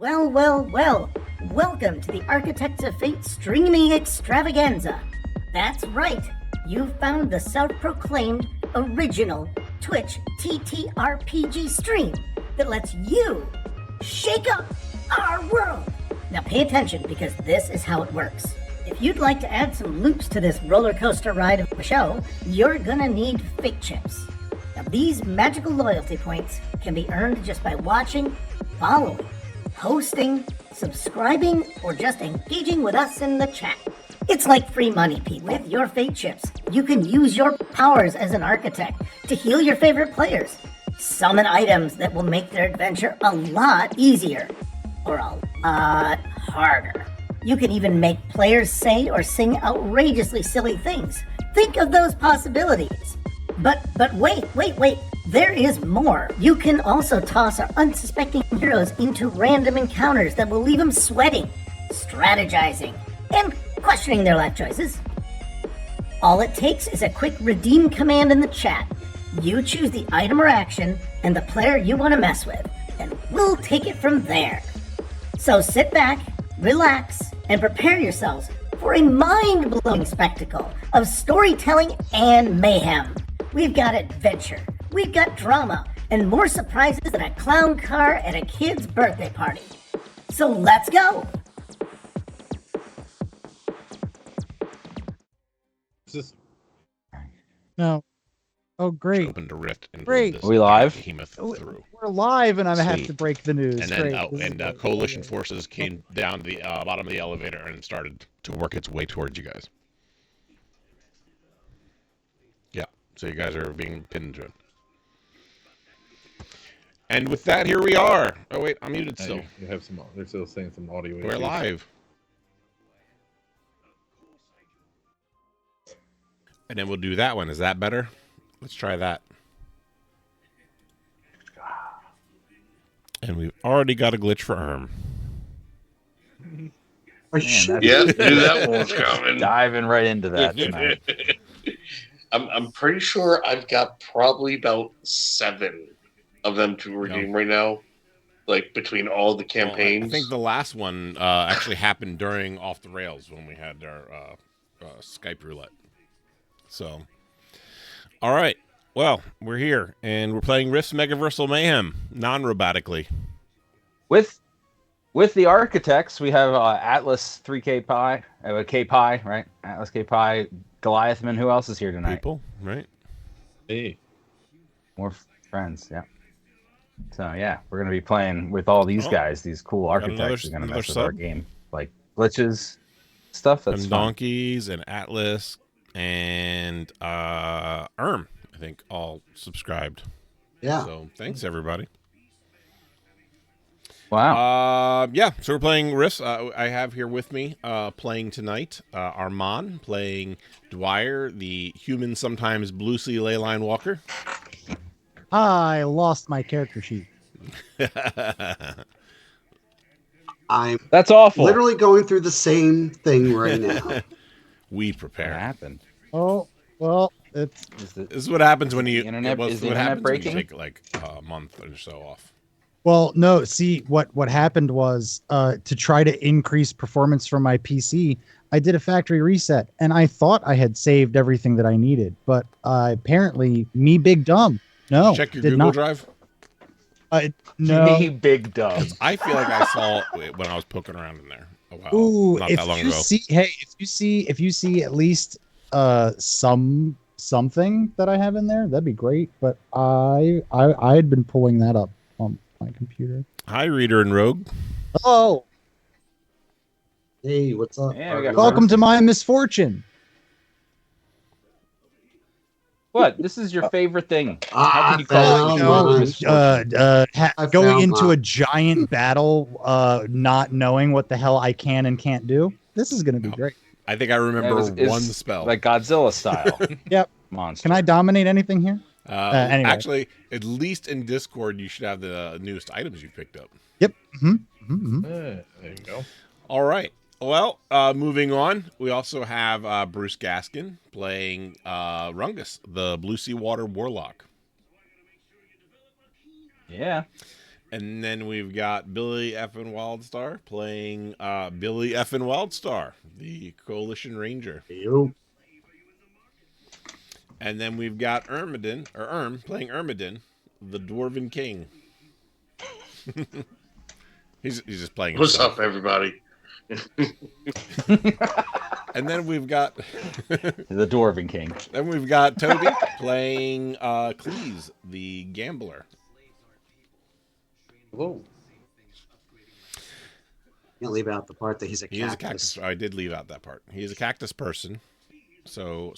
Well, well, well. Welcome to the Architects of Fate streaming extravaganza. That's right. You found the self-proclaimed original Twitch TTRPG stream that lets you shake up our world. Now pay attention because this is how it works. If you'd like to add some loops to this roller coaster ride of the show, you're gonna need fate chips. Now these magical loyalty points can be earned just by watching, following, hosting, subscribing, or just engaging with us in the chat. It's like free money, Pete. With your fate chips, you can use your powers as an architect to heal your favorite players, summon items that will make their adventure a lot easier, or a lot harder. You can even make players say or sing outrageously silly things. Think of those possibilities. But wait. There is more. You can also toss our unsuspecting heroes into random encounters that will leave them sweating, strategizing, and questioning their life choices. All it takes is a quick redeem command in the chat. You choose the item or action and the player you want to mess with, and we'll take it from there. So sit back, relax, and prepare yourselves for a mind-blowing spectacle of storytelling and mayhem. We've got adventure, we've got drama, and more surprises than a clown car at a kid's birthday party. So let's go! No. Oh, great. Opened a rift and Great. this Are we live? behemoth through. We're live, and I have Sweet. to break the news. And then coalition forces came down to the bottom of the elevator and started to work its way towards you guys. Yeah, so you guys are being pinned to it. And with that, here we are. Oh wait, I'm muted still. You have some. They're still saying some audio. We're issues. live. And then we'll do that one. Is that better? Let's try that. And we've already got a glitch for Erm. Yeah, knew that one was coming. Diving right into that tonight. I'm pretty sure I've got probably about 7 of them to redeem right now, like between all the campaigns. Well, I think the last one actually happened during Off the Rails when we had our Skype roulette. So, all right. Well, we're here, and we're playing Rift's Megaversal Mayhem, non-robotically. With the architects, we have Atlas 3K Pi, K Pi, right? Atlas K Pi, Goliathman. Who else is here tonight? People, right? Hey, More friends, yeah. So yeah, we're gonna be playing with all these guys. These cool architects are gonna mess with our game, like glitches, stuff. That's and fun. Donkeys and Atlas and Erm, I think, all subscribed. Yeah. So thanks everybody. Wow. Yeah, so we're playing Rifts. I have here with me playing tonight Armand, playing Dwyer, the human, sometimes blue sea leyline walker. I lost my character sheet. I'm That's awful. literally going through the same thing right now. We What prepare. happened? Oh, well, it's This is what happens when you. The internet- what is the happens internet when you breaking? take like a month or so off. well, no. See, what happened was to try to increase performance from my PC, I did a factory reset, and I thought I had saved everything that I needed, but apparently, me big dumb. No, Check your did Google not. Drive. No. Me big dumb. 'Cause I feel like I saw it when I was poking around in there a while. Ooh, not if that long you ago. see, hey, if you see at least something that I have in there, that'd be great. But I had been pulling that up on my computer. Hi, Reader and Rogue. Oh, Hey, what's up? Yeah, we got welcome to my misfortune. What? This is your favorite thing. I How can you call it found your mine. misfortune? I Going found into mine. a giant battle, not knowing what the hell I can and can't do. This is going to be No. great. I think I remember It's one spell. like Godzilla style. Yep. Monster. Can I dominate anything here? Anyway. Actually, at least in Discord, you should have the newest items you picked up. Yep. Mm-hmm. there you go. All right. Well, moving on, we also have Bruce Gaskin playing Rungus, the Blue Sea Water Warlock. Yeah. And then we've got Billy effing Wildstar playing Billy effing Wildstar, the Coalition Ranger. You. And then we've got Ermadin, or playing Ermadin, the Dwarven King. he's just playing What's himself. up, everybody? And then we've got the Dwarven King. Then we've got Toby playing Cleese, the Gambler. Whoa. Can't leave out the part that he's a cactus. He is a cactus. I did leave out that part. He is a cactus person. So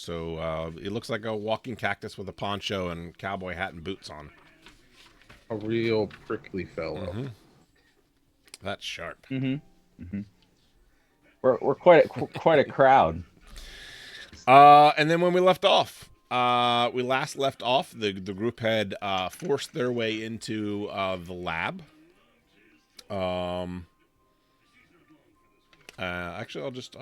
it looks like a walking cactus with a poncho and cowboy hat and boots on. A real prickly fellow. Mm-hmm. That's sharp. Mm-hmm. Mm-hmm. We're quite a crowd. And then when we left off, we last left off, the group had forced their way into the lab. Actually, I'll just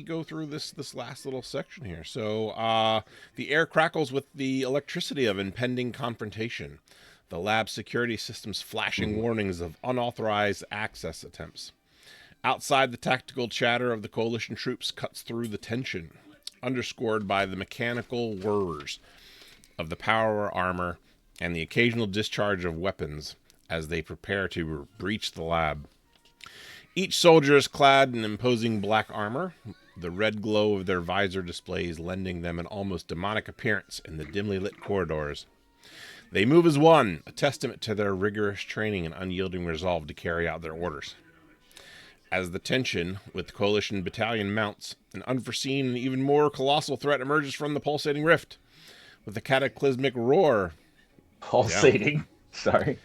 go through this last little section here. So the air crackles with the electricity of impending confrontation. The lab security systems flashing warnings of unauthorized access attempts. Outside, the tactical chatter of the coalition troops cuts through the tension, underscored by the mechanical whirs of the power armor and the occasional discharge of weapons as they prepare to breach the lab. Each soldier is clad in imposing black armor, the red glow of their visor displays lending them an almost demonic appearance in the dimly lit corridors. They move as one, a testament to their rigorous training and unyielding resolve to carry out their orders. As the tension with the coalition battalion mounts, an unforeseen and even more colossal threat emerges from the pulsating rift. With a cataclysmic roar. Pulsating? Yeah. Sorry.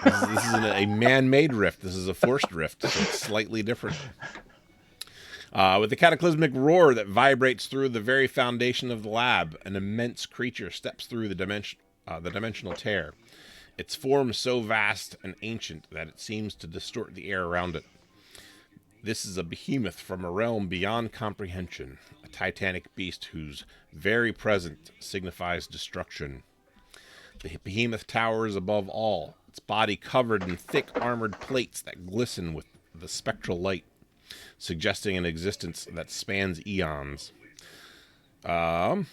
This isn't a man-made rift. This is a forced rift, so it's slightly different. With a cataclysmic roar that vibrates through the very foundation of the lab, an immense creature steps through the dimensional tear. Its form so vast and ancient that it seems to distort the air around it. This is a behemoth from a realm beyond comprehension, a titanic beast whose very presence signifies destruction. The behemoth towers above all, its body covered in thick armored plates that glisten with the spectral light, suggesting an existence that spans eons. How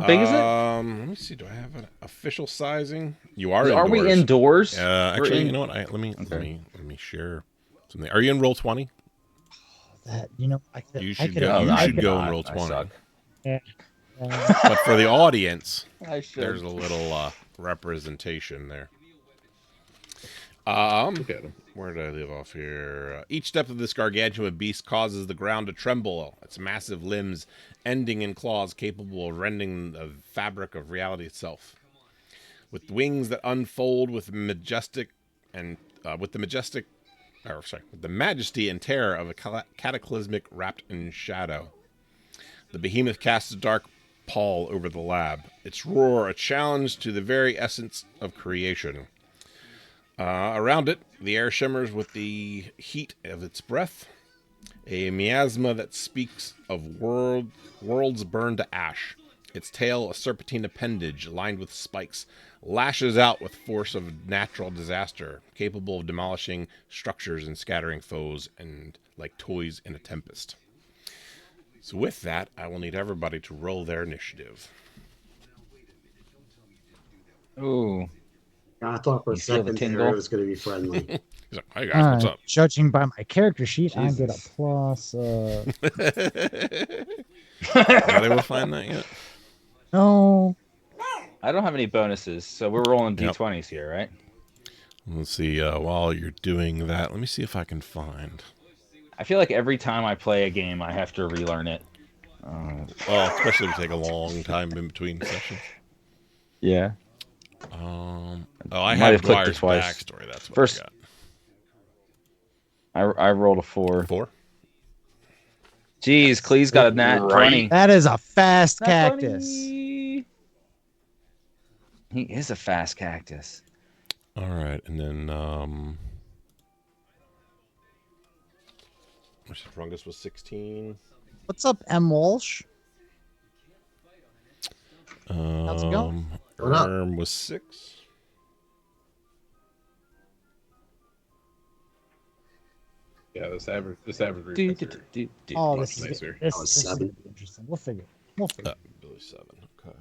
big is it? Let me see. Do I have an official sizing? You are. Are we indoors? Actually, you know what? Let me share something. Are you in Roll20? You should go in Roll20. Yeah. But for the audience, there's a little representation there. Look at him. Where did I leave off here? Each step of this gargantuan beast causes the ground to tremble, its massive limbs ending in claws capable of rending the fabric of reality itself. With wings that unfold with the majesty and terror of a cataclysmic wrapped in shadow. The behemoth casts a dark pall over the lab, its roar a challenge to the very essence of creation. Around it, the air shimmers with the heat of its breath, a miasma that speaks of worlds burned to ash. Its tail, a serpentine appendage lined with spikes, lashes out with force of natural disaster, capable of demolishing structures and scattering foes, and like toys in a tempest. So with that, I will need everybody to roll their initiative. Ooh. I thought for a second there it was going to be friendly. He's like, hey guys, what's up? Judging by my character sheet, I get a plus. Are they will find that yet? No. I don't have any bonuses, so we're rolling D20s here, right? Let's see. While you're doing that, let me see if I can find. I feel like every time I play a game, I have to relearn it. Well, especially if you take a long time in between sessions. Yeah. I have Dwyer's backstory. That's what First, I got. I rolled a 4. 4? Jeez, Clee's got a nat 20. That is a fast cactus. 20. He is a fast cactus. All right, and then my strongest was 16. What's up, M. Walsh? How's it going? What up? Erm was 6. Yeah, this average refresher. Oh, Much this is nicer. this, Oh, this is 7. gonna be interesting. We'll figure. We'll figure. Billy 7. Okay.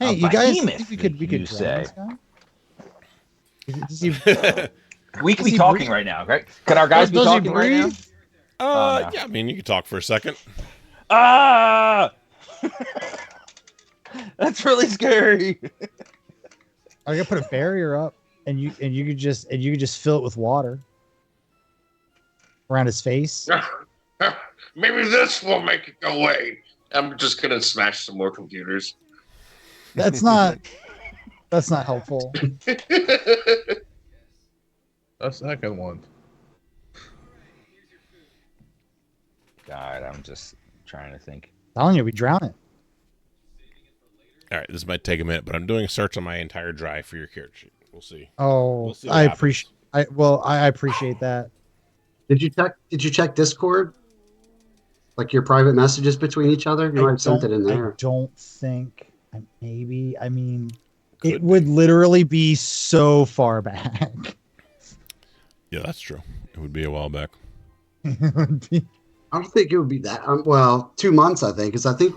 Hey, A you guys behemoth, think we could you drown say? this guy? Does he, We could Does be he talking breathe? right now, right? Could our guys be Does he talking right now? breathe? Oh, no. Yeah, I mean, you could talk for a second. Ah! That's really scary. I gotta put a barrier up, and you could just fill it with water around his face. Maybe this will make it go away. I'm just gonna smash some more computers. That's not helpful. A second one. God, I'm just trying to think. I'm telling you, we drown it. All right, this might take a minute, but I'm doing a search on my entire drive for your character sheet. We'll see. Oh, We'll see what I happens. appreciate. I appreciate that. Did you check Discord? Like your private messages between each other? You might have sent it in I there. don't think. Maybe. I mean, Could it would literally be so far back. Yeah, that's true. It would be a while back. It would be- I don't think it would be that. Well, 2 months, I think, because I think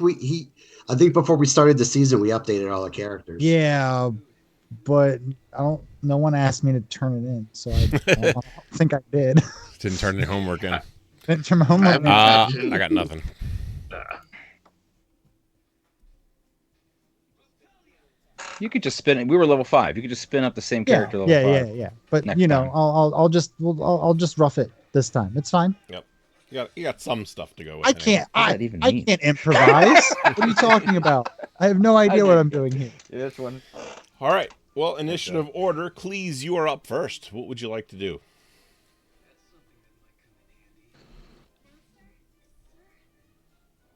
before we started the season, we updated all the characters. Yeah, but I don't. No one asked me to turn it in, so I don't think I did. Didn't turn any homework in. Didn't turn my homework in. I got nothing. You could just spin it. We were level 5. You could just spin up the same character level 5. Yeah. But Next you know, time. I'll just rough it this time. It's fine. Yep. You got some stuff to go with. I anyway. can't. What does I that even I mean? can't improvise. What are you talking about? I have no idea what I'm doing here. Yeah, that's one. All right. Well, initiative order. Cleese, you are up first. What would you like to do?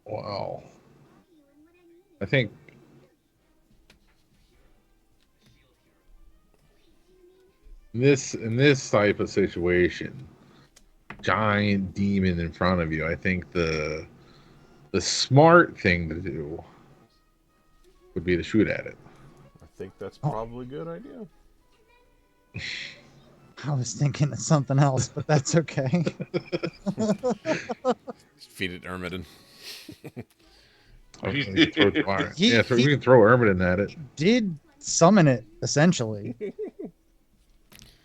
Wow. I think in this type of situation, giant demon in front of you, I think the smart thing to do would be to shoot at it. I think that's probably a good idea. I was thinking of something else, but that's okay. Feed it Ermadin. We can throw fire. He- Yeah, we can throw Ermadin at it. Did summon it essentially.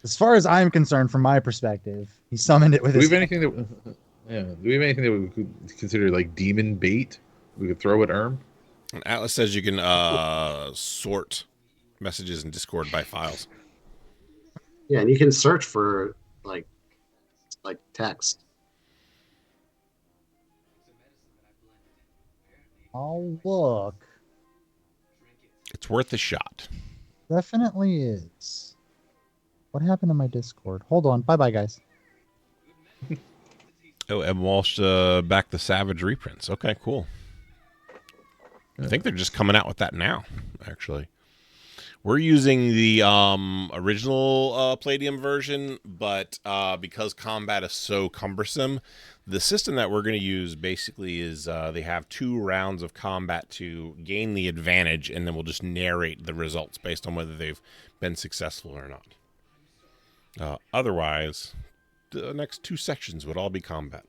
As far as I'm concerned, from my perspective, he summoned it with Do we his. have anything that? Yeah. Do we have anything that we could consider like demon bait? We could throw at Erm. And Atlas says you can sort messages in Discord by files. Yeah, and you can search for like text. I'll look. It's worth a shot. Definitely is. What happened to my Discord? Hold on. Bye, guys. Oh, Eb Walsh back the Savage reprints. Okay, cool. I think they're just coming out with that now, actually. We're using the original Palladium version, but because combat is so cumbersome, the system that we're going to use basically is they have 2 rounds of combat to gain the advantage, and then we'll just narrate the results based on whether they've been successful or not. Otherwise, the next 2 sections would all be combat.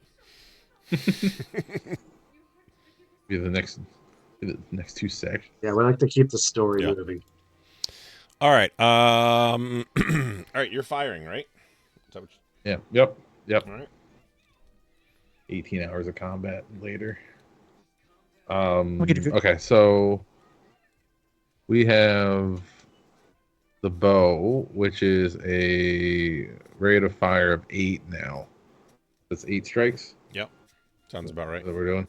Be the next 2 sections. Yeah, we like to keep the story Yeah. moving. All right. All right, you're firing, right? Is that what Yeah. Yep. all right. 18 hours of combat later. Okay. Okay, so we have the bow, which is a rate of fire of 8 now. That's 8 strikes Yep. Sounds about right. that we're doing.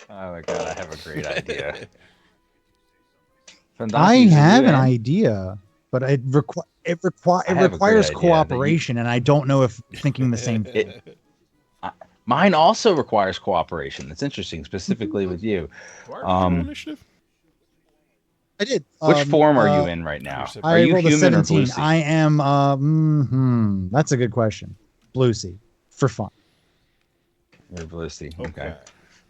Oh my god, I have a great idea. I have an idea. idea, but it I have a great requires idea that cooperation, and I don't know if thinking the same. Mine also requires cooperation. It's interesting, specifically with you. Initiative? I did. Which form are you in right now? Are I you rolled a human or 17. blue sea? I am. That's a good question. Blue sea for fun. You're blue sea. Okay.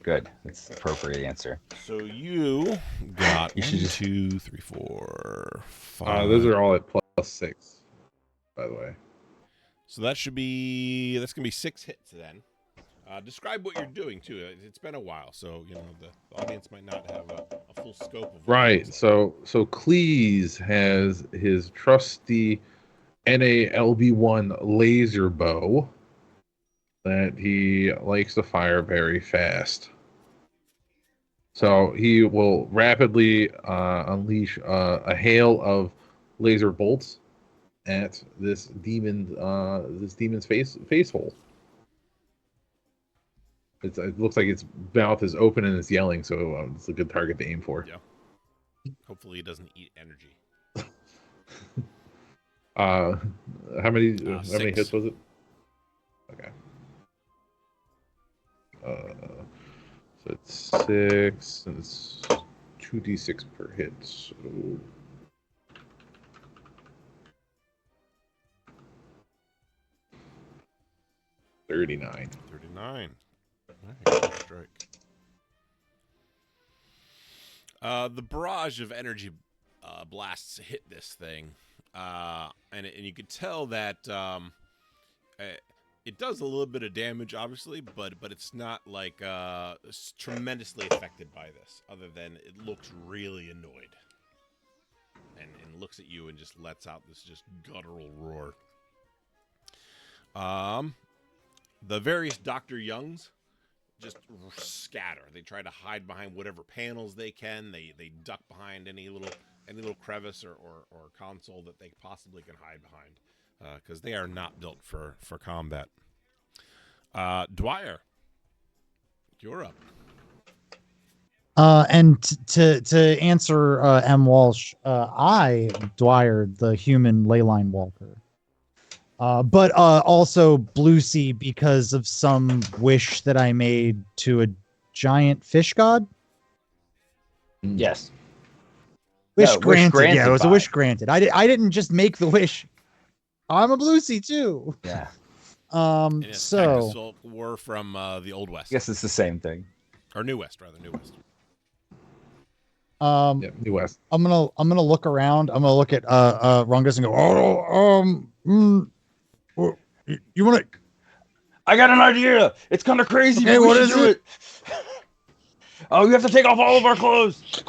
Good. That's the appropriate answer. So you got You 1, should just- 2, 3, 4, 5. Those are all at +6. by the way. So that's gonna be 6 hits then. Describe what you're doing too. It's been a while, so the audience might not have a full scope of. Right. So Cleese has his trusty NALB1 laser bow that he likes to fire very fast. So he will rapidly unleash a hail of laser bolts at this demon's face hole. It looks like its mouth is open and it's yelling, so it's a good target to aim for. Yeah. Hopefully, it doesn't eat energy. How many hits was it? Okay. So it's 6, and it's 2d6 per hit. So 39. 39. Nice strike. The barrage of energy blasts hit this thing, and you could tell that it does a little bit of damage, obviously, but it's not like it's tremendously affected by this, other than it looks really annoyed, and looks at you and just lets out this just guttural roar. The various Dr. Youngs just scatter. They try to hide behind whatever panels they can. They duck behind any little crevice or console that they possibly can hide behind, because they are not built for combat. Dwyer, you're up. And to answer M. Walsh, I, Dwyer, the human leyline walker. But also Bluesy because of some wish that I made to a giant fish god. Yes. Wish granted. Yeah, it was a wish granted. I didn't just make the wish. I'm a Bluesy too. Yeah. So we're from the Old West. I guess it's the same thing. Or New West, rather. New West. Yeah, New West. I'm gonna look around. I'm gonna look at Rungus and go, you want to? I got an idea. It's kind of crazy. Okay, what is it? Oh, you have to take off all of our clothes.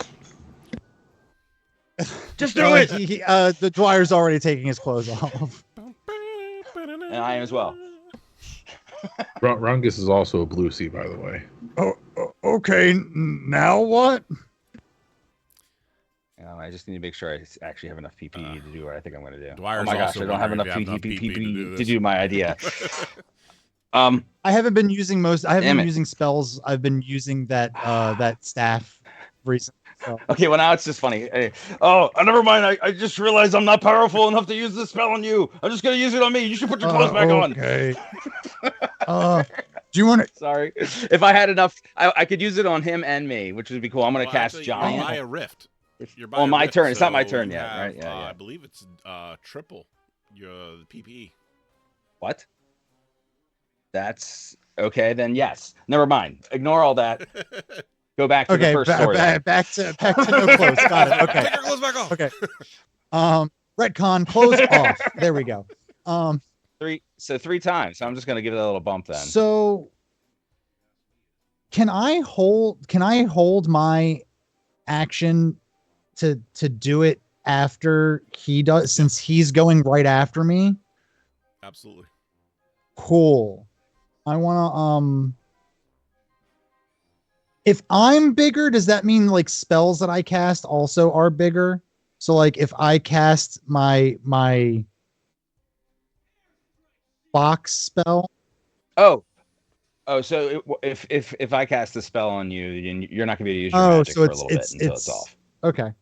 Just do it. The Dwyer's already taking his clothes off. And I am as well. Rungus is also a Bluesy, by the way. Oh, okay. Now what? I just need to make sure I actually have enough PPE to do what I think I'm going to do. Dwyer's oh my gosh, I don't have enough PPE to do my idea. I haven't been using using spells. I've been using that staff recently. So. Okay, well now it's just funny. Hey, never mind. I just realized I'm not powerful enough to use this spell on you. I'm just going to use it on me. You should put your clothes back on. Okay. Do you want to? Sorry. If I had enough, I could use it on him and me, which would be cool. I'm going to cast Giant. You're by a rift. On my turn. It's not my so turn you yet, have, right? Yeah, I believe it's triple your PPE. What? That's okay. Then yes. Never mind. Ignore all that. Go back to the first story. Back to no clothes. Got it. Okay. Take your clothes back off. Okay. Retcon, clothes off. There we go. Three times. So I'm just gonna give it a little bump then. So can I hold my action to do it after he does, since he's going right after me? Absolutely. Cool. I want to if I'm bigger, does that mean like spells that I cast also are bigger? So like if I cast my box spell. So if I cast a spell on you, you're not gonna be able to use your magic for a little bit until it's off. Okay.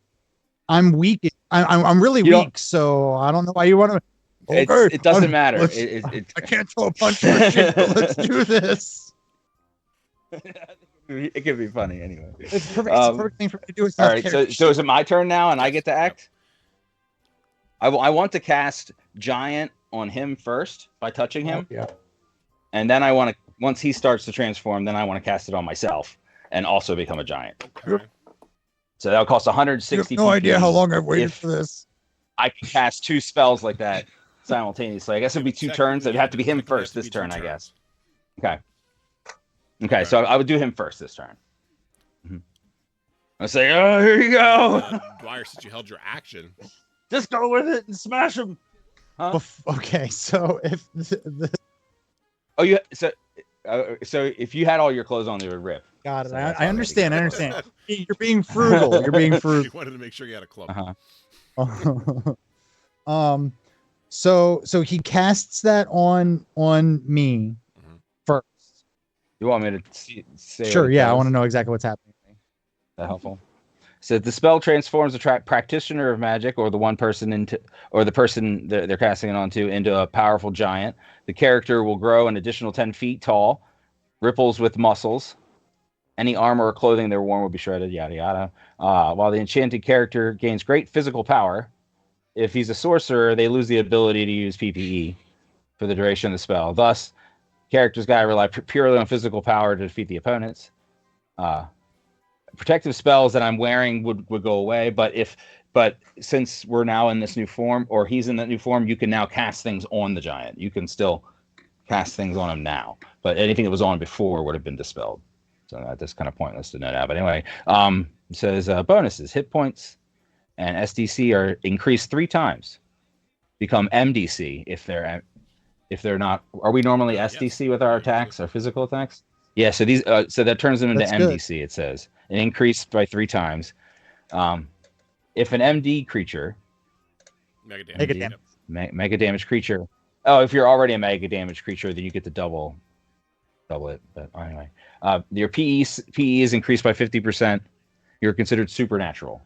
I'm weak. I'm really weak, so I don't know why you want to. Okay, it doesn't matter. I can't throw a punch for shit, but let's do this. It could be funny anyway. It's perfect. It's the perfect thing for me to do. All right, so is it my turn now, and I get to act? I want to cast Giant on him first by touching him. Yeah. And then I want to, once he starts to transform, then I want to cast it on myself and also become a giant. Okay. So that'll cost 160. You have no idea how long I've waited for this. I can cast 2 spells like that simultaneously. I guess it'd be 2 turns. It'd have to be him first this turn, I guess. Okay, so I would do him first this turn. I say, oh, here you go. Dwyer, since you held your action, just go with it and smash him. Huh? Okay, so if so if you had all your clothes on, they would rip. Got it. So I understand. You're being frugal. You're being frugal. You wanted to make sure you had a club. So he casts that on me first. You want me to say? Sure. Yeah, I want to know exactly what's happening. That helpful? So the spell transforms a practitioner of magic, or the person they're casting it onto, into a powerful giant. The character will grow an additional 10 feet tall, ripples with muscles. Any armor or clothing they're worn will be shredded. Yada yada. While the enchanted character gains great physical power, if he's a sorcerer, they lose the ability to use PPE for the duration of the spell. Thus, characters gotta rely purely on physical power to defeat the opponents. Protective spells that I'm wearing would go away, but since we're now in this new form, or he's in that new form, you can now cast things on the giant. You can still cast things on him now, but anything that was on before would have been dispelled. So that's kind of pointless to know now. But anyway, it says bonuses: hit points and SDC are increased 3 times. Become MDC if they're not. Are we normally SDC with our attacks, our physical attacks? Yeah. So these so that turns them into MDC. Good. It says an increase by 3 times. If an MD creature, mega damage creature. Oh, if you're already a mega damage creature, then you get to double it. But anyway, your PE is increased by 50%. You're considered supernaturally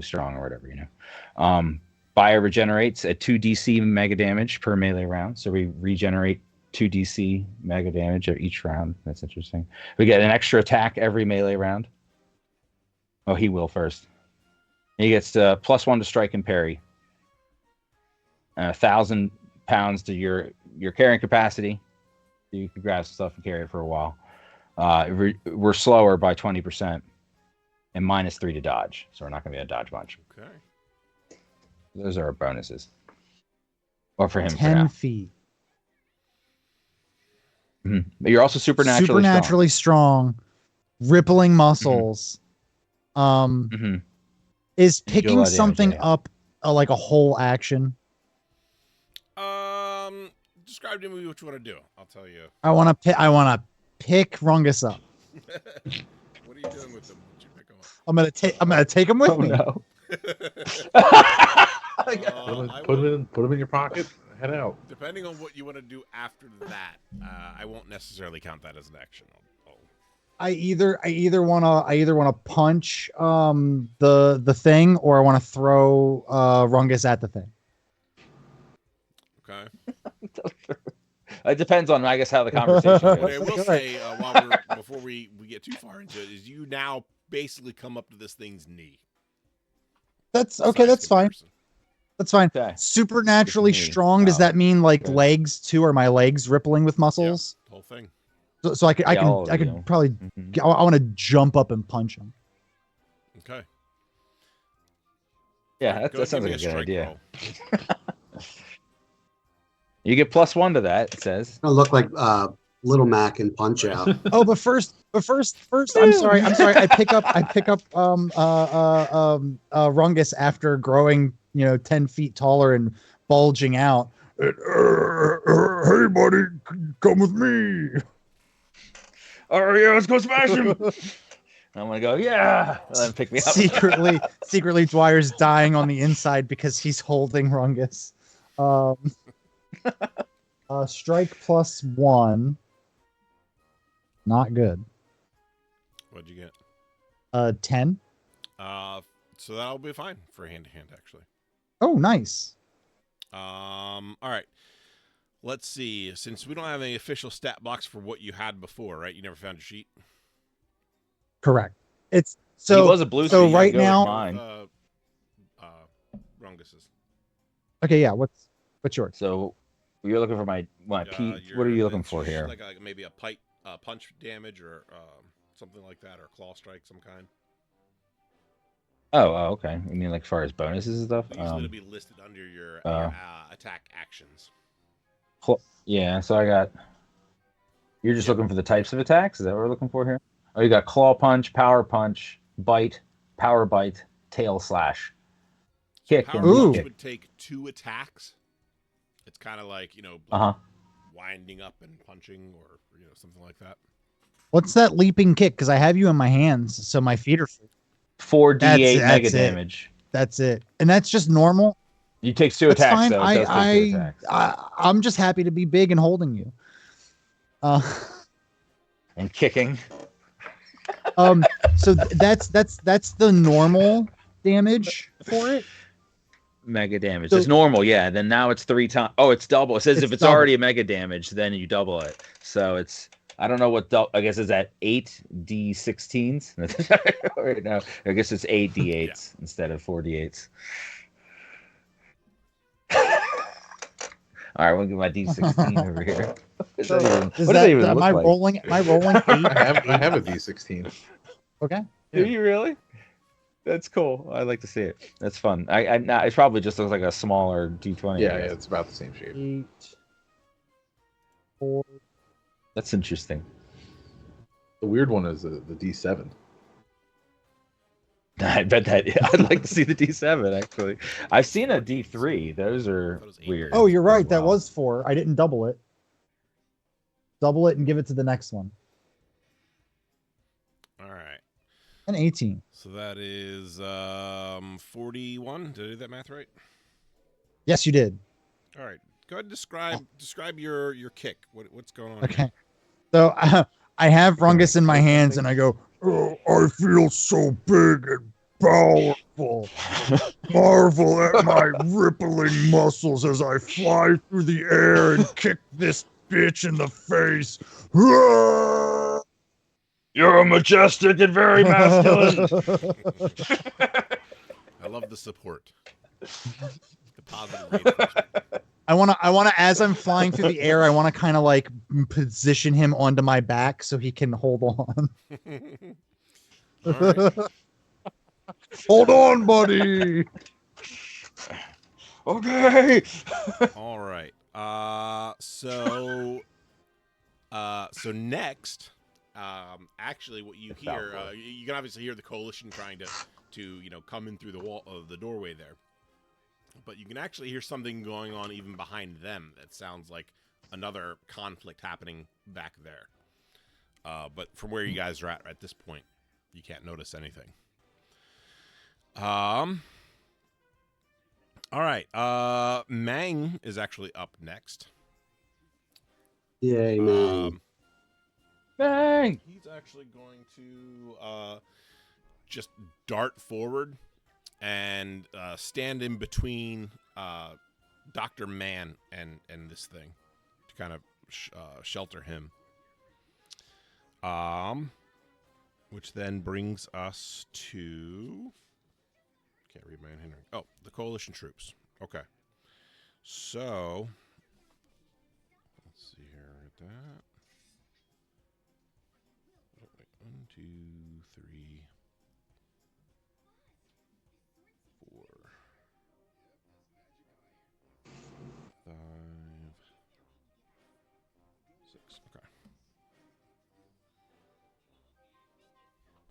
strong, or whatever, you know. Bio regenerates at 2 DC mega damage per melee round. So we regenerate 2 DC mega damage each round. That's interesting. We get an extra attack every melee round. Oh, he will first. He gets +1 to strike and parry. 1,000 pounds to your carrying capacity. You can grab some stuff and carry it for a while. We're slower by 20%, and -3 to dodge. So we're not going to be able to dodge much. Okay. Those are our bonuses. Or for him, 10 feet. Mm-hmm. But you're also supernaturally strong. Rippling muscles. Is picking something up like a whole action? Describe to me what you want to do. I'll tell you. I want to pick Rungus up. What are you doing with them? Did you pick them up? I'm gonna take him with me. No. Put him in your pocket. Head out. Depending on what you want to do after that, I won't necessarily count that as an action. I either want to punch the thing, or I want to throw Rungus at the thing. Okay. It depends on, I guess, how the conversation goes. What I will say, before we get too far into it, is you now basically come up to this thing's knee. That's okay. That's fine. That's fine. Okay. Supernaturally strong. Does that mean like legs too? Are my legs rippling with muscles? Yeah, the whole thing. So I could probably. I want to jump up and punch him. Okay. Yeah, that sounds like a good idea. You get +1 to that. It says. It'll look like Little Mac and Punch Out. Oh, but first, I'm sorry. I pick up Rungus after growing, 10 feet taller and bulging out. Hey, buddy, come with me. Oh yeah, let's go smash him. I'm gonna go, yeah, and then pick me up. Secretly, Dwyer's dying on the inside because he's holding Rungus. Strike +1. Not good. What'd you get? 10. So that'll be fine for hand-to-hand, actually. Oh, nice. All right. Let's see. Since we don't have any official stat blocks for what you had before, right? You never found your sheet. Correct. It's so. He was a blue. So right now, Rungus's. Okay, yeah. What's yours? So you're looking for my P. What are you looking for here? Like maybe a punch damage or something like that, or claw strike, some kind. Okay. You mean like far as bonuses and stuff? Usually it'll be listed under your attack actions. Yeah. So I got. You're just looking for the types of attacks. Is that what we're looking for here? Oh, you got claw punch, power punch, bite, power bite, tail slash, kick, Power and leap punch kick. would take 2 attacks. It's kind of like winding up and punching, or something like that. What's that leaping kick? Because I have you in my hands, so my feet are free. 4d8 mega damage. That's it, and that's just normal. You take 2 That's attacks, fine. though. It does take 2 attacks. I'm just happy to be big and holding you. And kicking. So that's the normal damage for it. Mega damage. So, it's normal, yeah. Then now it's 3 times. Oh, it's double. It says if it's double. already a mega damage, then you double it. So it's. I don't know what. I guess is that 8d16s? Right now, I guess it's 8d8s instead of 4d8s. All right, we'll get my d16 over here. Am I rolling? Am I rolling 8? I have a d16. Okay. Do you really? That's cool. I'd like to see it. That's fun. It probably just looks like a smaller d20. Yeah, it's about the same shape. 8, 4. That's interesting. The weird one is the d7. I bet that I'd like to see the D7 actually. I've seen a D3. Those are weird. Oh, you're right. That was 4. I didn't double it. Double it and give it to the next one. All right. An 18. So that is 41. Did I do that math right? Yes, you did. All right. Go ahead and describe your kick. What's going on? Okay. So I have Rungus in my hands and I go, "Oh, I feel so big and powerful. Marvel at my rippling muscles as I fly through the air and kick this bitch in the face. You're majestic and very masculine." I love the support. The positive reinforcement. I wanna as I'm flying through the air, I wanna kind of like position him onto my back so he can hold on. Right. Hold on, buddy. Okay. All right. So next, actually, what you hear, you can obviously hear the coalition trying to come in through the wall of the doorway there. But you can actually hear something going on even behind them that sounds like another conflict happening back there. But from where you guys are at this point, you can't notice anything. All right. Mang is actually up next. Yay, man. Bang. He's actually going to just dart forward and stand in between Dr. Man and this thing to kind of shelter him. Which then brings us to... Can't read my own handwriting. Oh, the coalition troops. Okay. So, let's see here at that. 1, 2, 3, 4, 5, 6. Okay.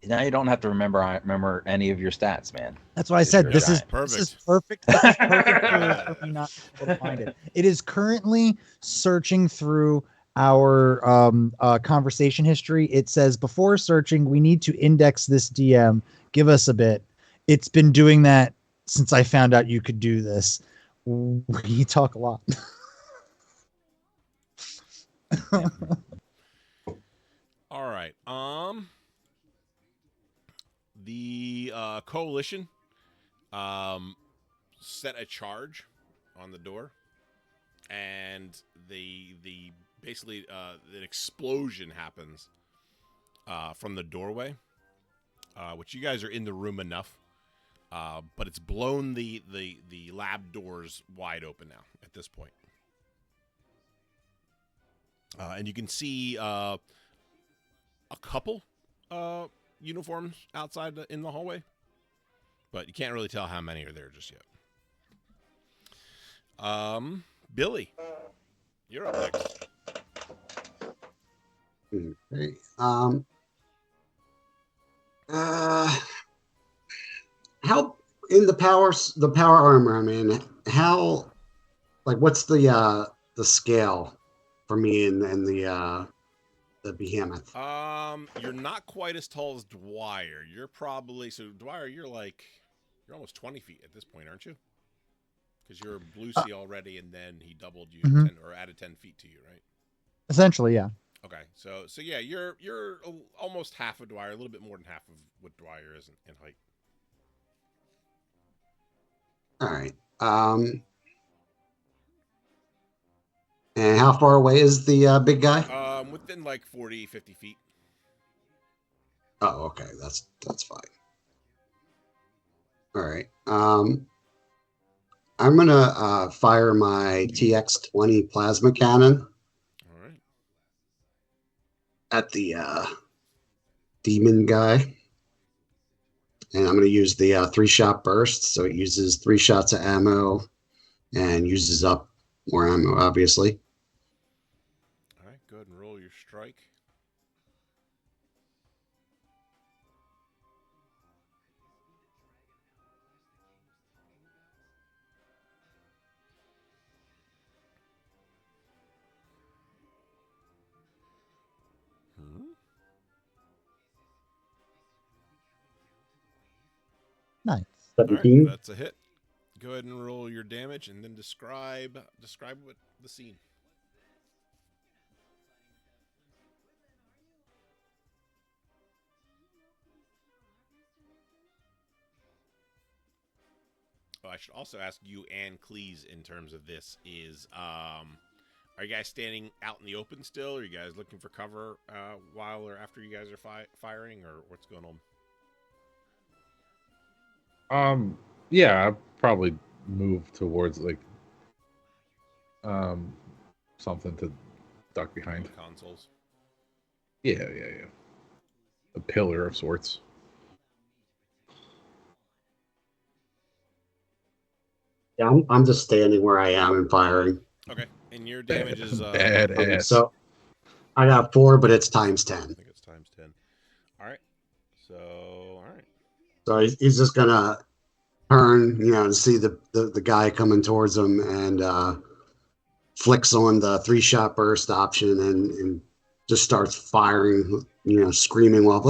Now you don't have to remember any of your stats, man. That's why I said this is Perfect. This is perfect. This is perfect for me not to be able to find it. It is currently searching through our conversation history. It says before searching, we need to index this DM. Give us a bit. It's been doing that since I found out you could do this. We talk a lot. All right. The coalition set a charge on the door, and the basically an explosion happens from the doorway, which you guys are in the room enough, but it's blown the lab doors wide open now at this point. And you can see a couple uniforms outside in the hallway, but you can't really tell how many are there just yet. Billy, you're up next. Okay. How in the power armor? I mean, how like what's the scale for me and the behemoth? You're not quite as tall as Dwyer. You're probably Dwyer. You're almost 20 feet at this point, aren't you? Because you're blue sea already, and then he doubled you 10 or added 10 feet to you, right? Essentially, yeah. Okay, so yeah, you're almost half of Dwyer, a little bit more than half of what Dwyer is in height. All right. And how far away is the big guy? Within like 40, 50 feet. Oh, okay. That's fine. All right. I'm gonna fire my TX-20 plasma cannon. All right. At the demon guy. And I'm going to use the 3-shot burst. So it uses 3 shots of ammo and uses up more ammo, obviously. All right, go ahead and roll your strike. Nice. 17. Right, that's a hit. Go ahead and roll your damage, and then describe what the scene. Oh, I should also ask you and Cleese in terms of this is are you guys standing out in the open still? Are you guys looking for cover while or after you guys are firing, or what's going on? Yeah, I'd probably move towards like something to duck behind. The consoles. Yeah. A pillar of sorts. Yeah, I'm just standing where I am and firing. Okay, and your damage is badass. So I got 4, but it's times I 10. think it's times 10. All right. So he's just gonna turn, and see the guy coming towards him, and flicks on the 3-shot burst option and just starts firing, screaming while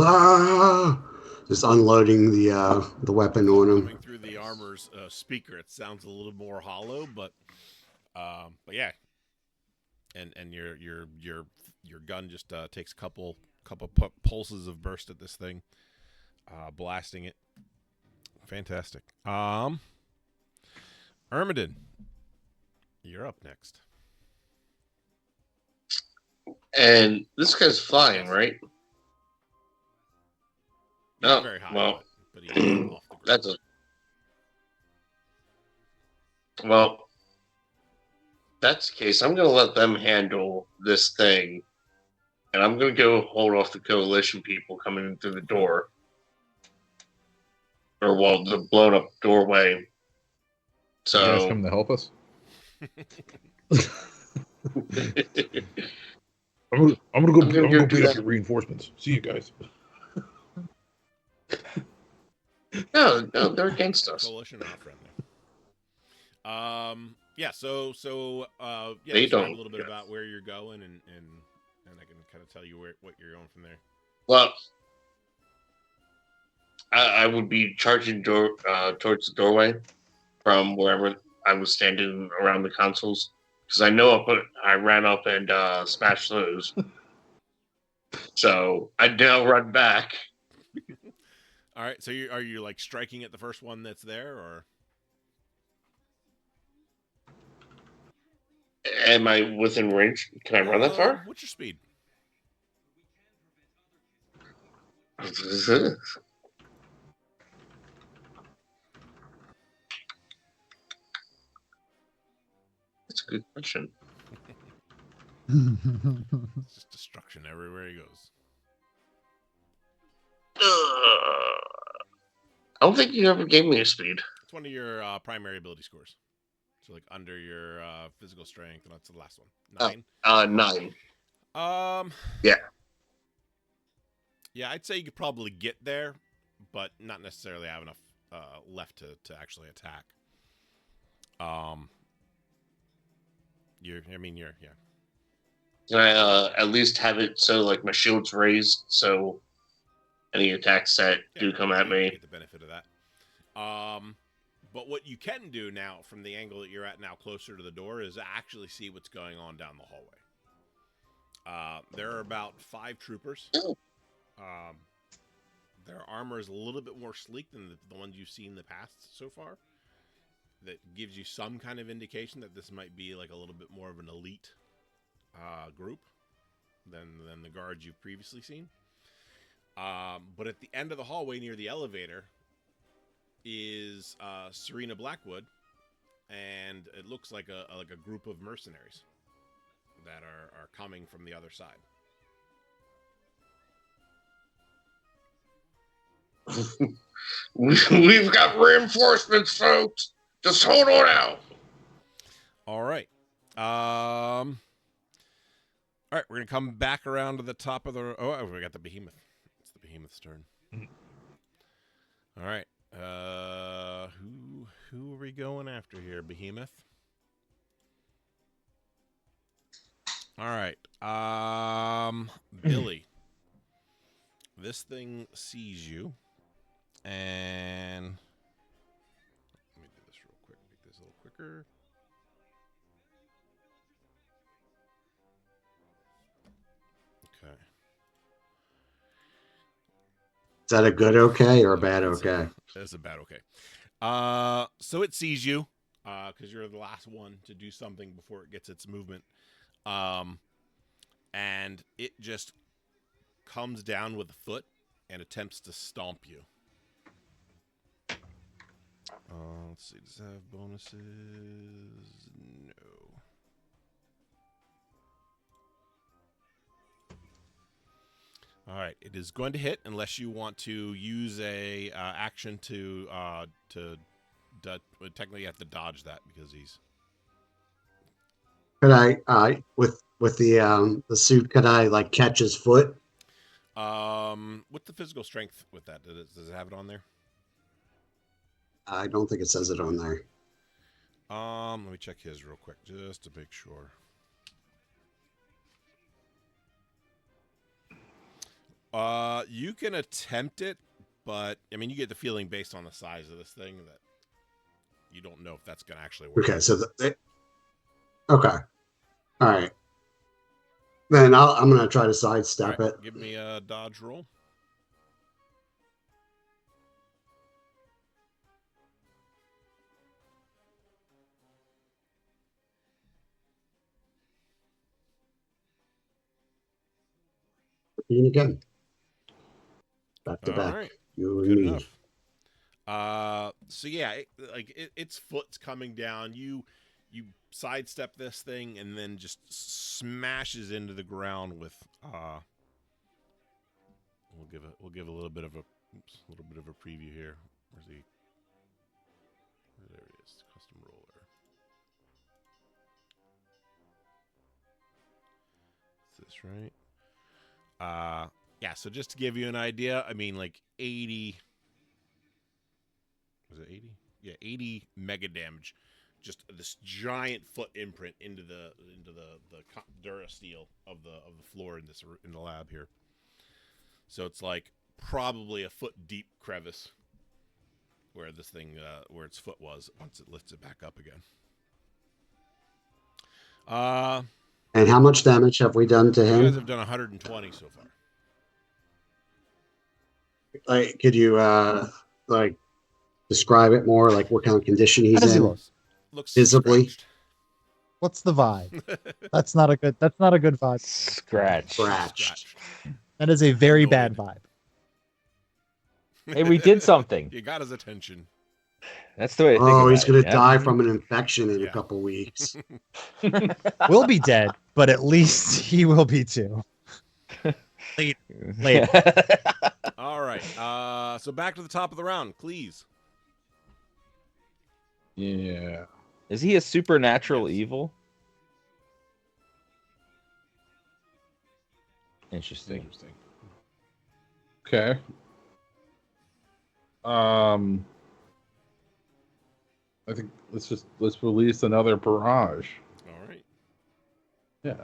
just unloading the weapon on him. Coming through the armor's speaker, it sounds a little more hollow, but yeah. And your gun just takes a couple pulses of burst at this thing, blasting it. Fantastic. Ermadin, you're up next. And this guy's flying, right? Not Oh, very high, well, but he's off the ground. that's that's the case. I'm going to let them handle this thing, and I'm going to go hold off the coalition people coming in through the door, or the blown up doorway. So You guys come to help us? I'm gonna go beat up your reinforcements. See you guys. no, they're against us. Coalition not friendly. Yeah. So They describe don't. a little bit about where you're going, and I can kind of tell you what you're going from there. Well, I would be charging towards the doorway from wherever I was standing around the consoles, because I know I ran up and smashed those. So I now run back. All right. So are you like striking at the first one that's there, or? Am I within range? Can I run that far? What's your speed? That's a good question. It's just destruction everywhere he goes. I don't think you ever gave me a speed. It's one of your primary ability scores. So like under your physical strength, and that's the last one. 9. 9. Yeah. Yeah. Yeah, I'd say you could probably get there, but not necessarily have enough left to actually attack. You're yeah. Can I at least have it so like my shield's raised, so any attacks that do come at you me? get the benefit of that. But what you can do now, from the angle that you're at now, closer to the door, is actually see what's going on down the hallway. There are about 5 troopers. Their armor is a little bit more sleek than the ones you've seen in the past so far. That gives you some kind of indication that this might be like a little bit more of an elite group than the guards you've previously seen. But at the end of the hallway near the elevator is Serena Blackwood, and it looks like a group of mercenaries that are coming from the other side. We've got reinforcements, folks. Just hold on out. All right. All right, we're gonna come back around to the top of the. Oh, we got the behemoth. It's the behemoth's turn. All right. Who are we going after here, behemoth? All right. Billy. This thing sees you, and let me do this real quick. Make this a little quicker. Okay. Is that a good okay or a bad okay? That's a bad okay. So it sees you, because you're the last one to do something before it gets its movement. And it just comes down with a foot and attempts to stomp you. Let's see, does it have bonuses? No. All right, it is going to hit unless you want to use a action to technically you have to dodge that because he's. Could I with the suit? Could I like catch his foot? What's the physical strength with that? Does it have it on there? I don't think it says it on there. Let me check his real quick just to make sure. You can attempt it, but I mean, you get the feeling based on the size of this thing that you don't know if that's going to actually work. Okay, so okay, all right. Then I'm going to try to sidestep it. Give me a dodge roll. Again. Back to back. Right. You and Good me. enough. So yeah, its foot's coming down. You sidestep this thing and then just smashes into the ground with. We'll give a little bit of a preview here. Where's he? There it is. Custom roller. Is this right? Yeah, so just to give you an idea, I mean, like 80. Was it 80? Yeah, 80 mega damage. Just this giant foot imprint into the durasteel of the floor in the lab here. So it's like probably a foot deep crevice where this thing where its foot was once it lifts it back up again. And how much damage have we done to You him? guys have done 120 so far. Like, could you like describe it more? Like what kind of condition he's How does he in? look? Looks Visibly? scratched. What's the vibe? That's not a good vibe. Scratched. That is a very Annoyed. bad vibe. Hey, we did something. You got his attention. That's the way to think Oh, about he's gonna it, yeah. die from an infection in Yeah. a couple weeks. We'll be dead, but at least he will be too. Later. All right. So back to the top of the round, please. Yeah. Is he a supernatural Yes. evil? Interesting. Interesting. Okay. I think let's release another barrage. All right. Yeah.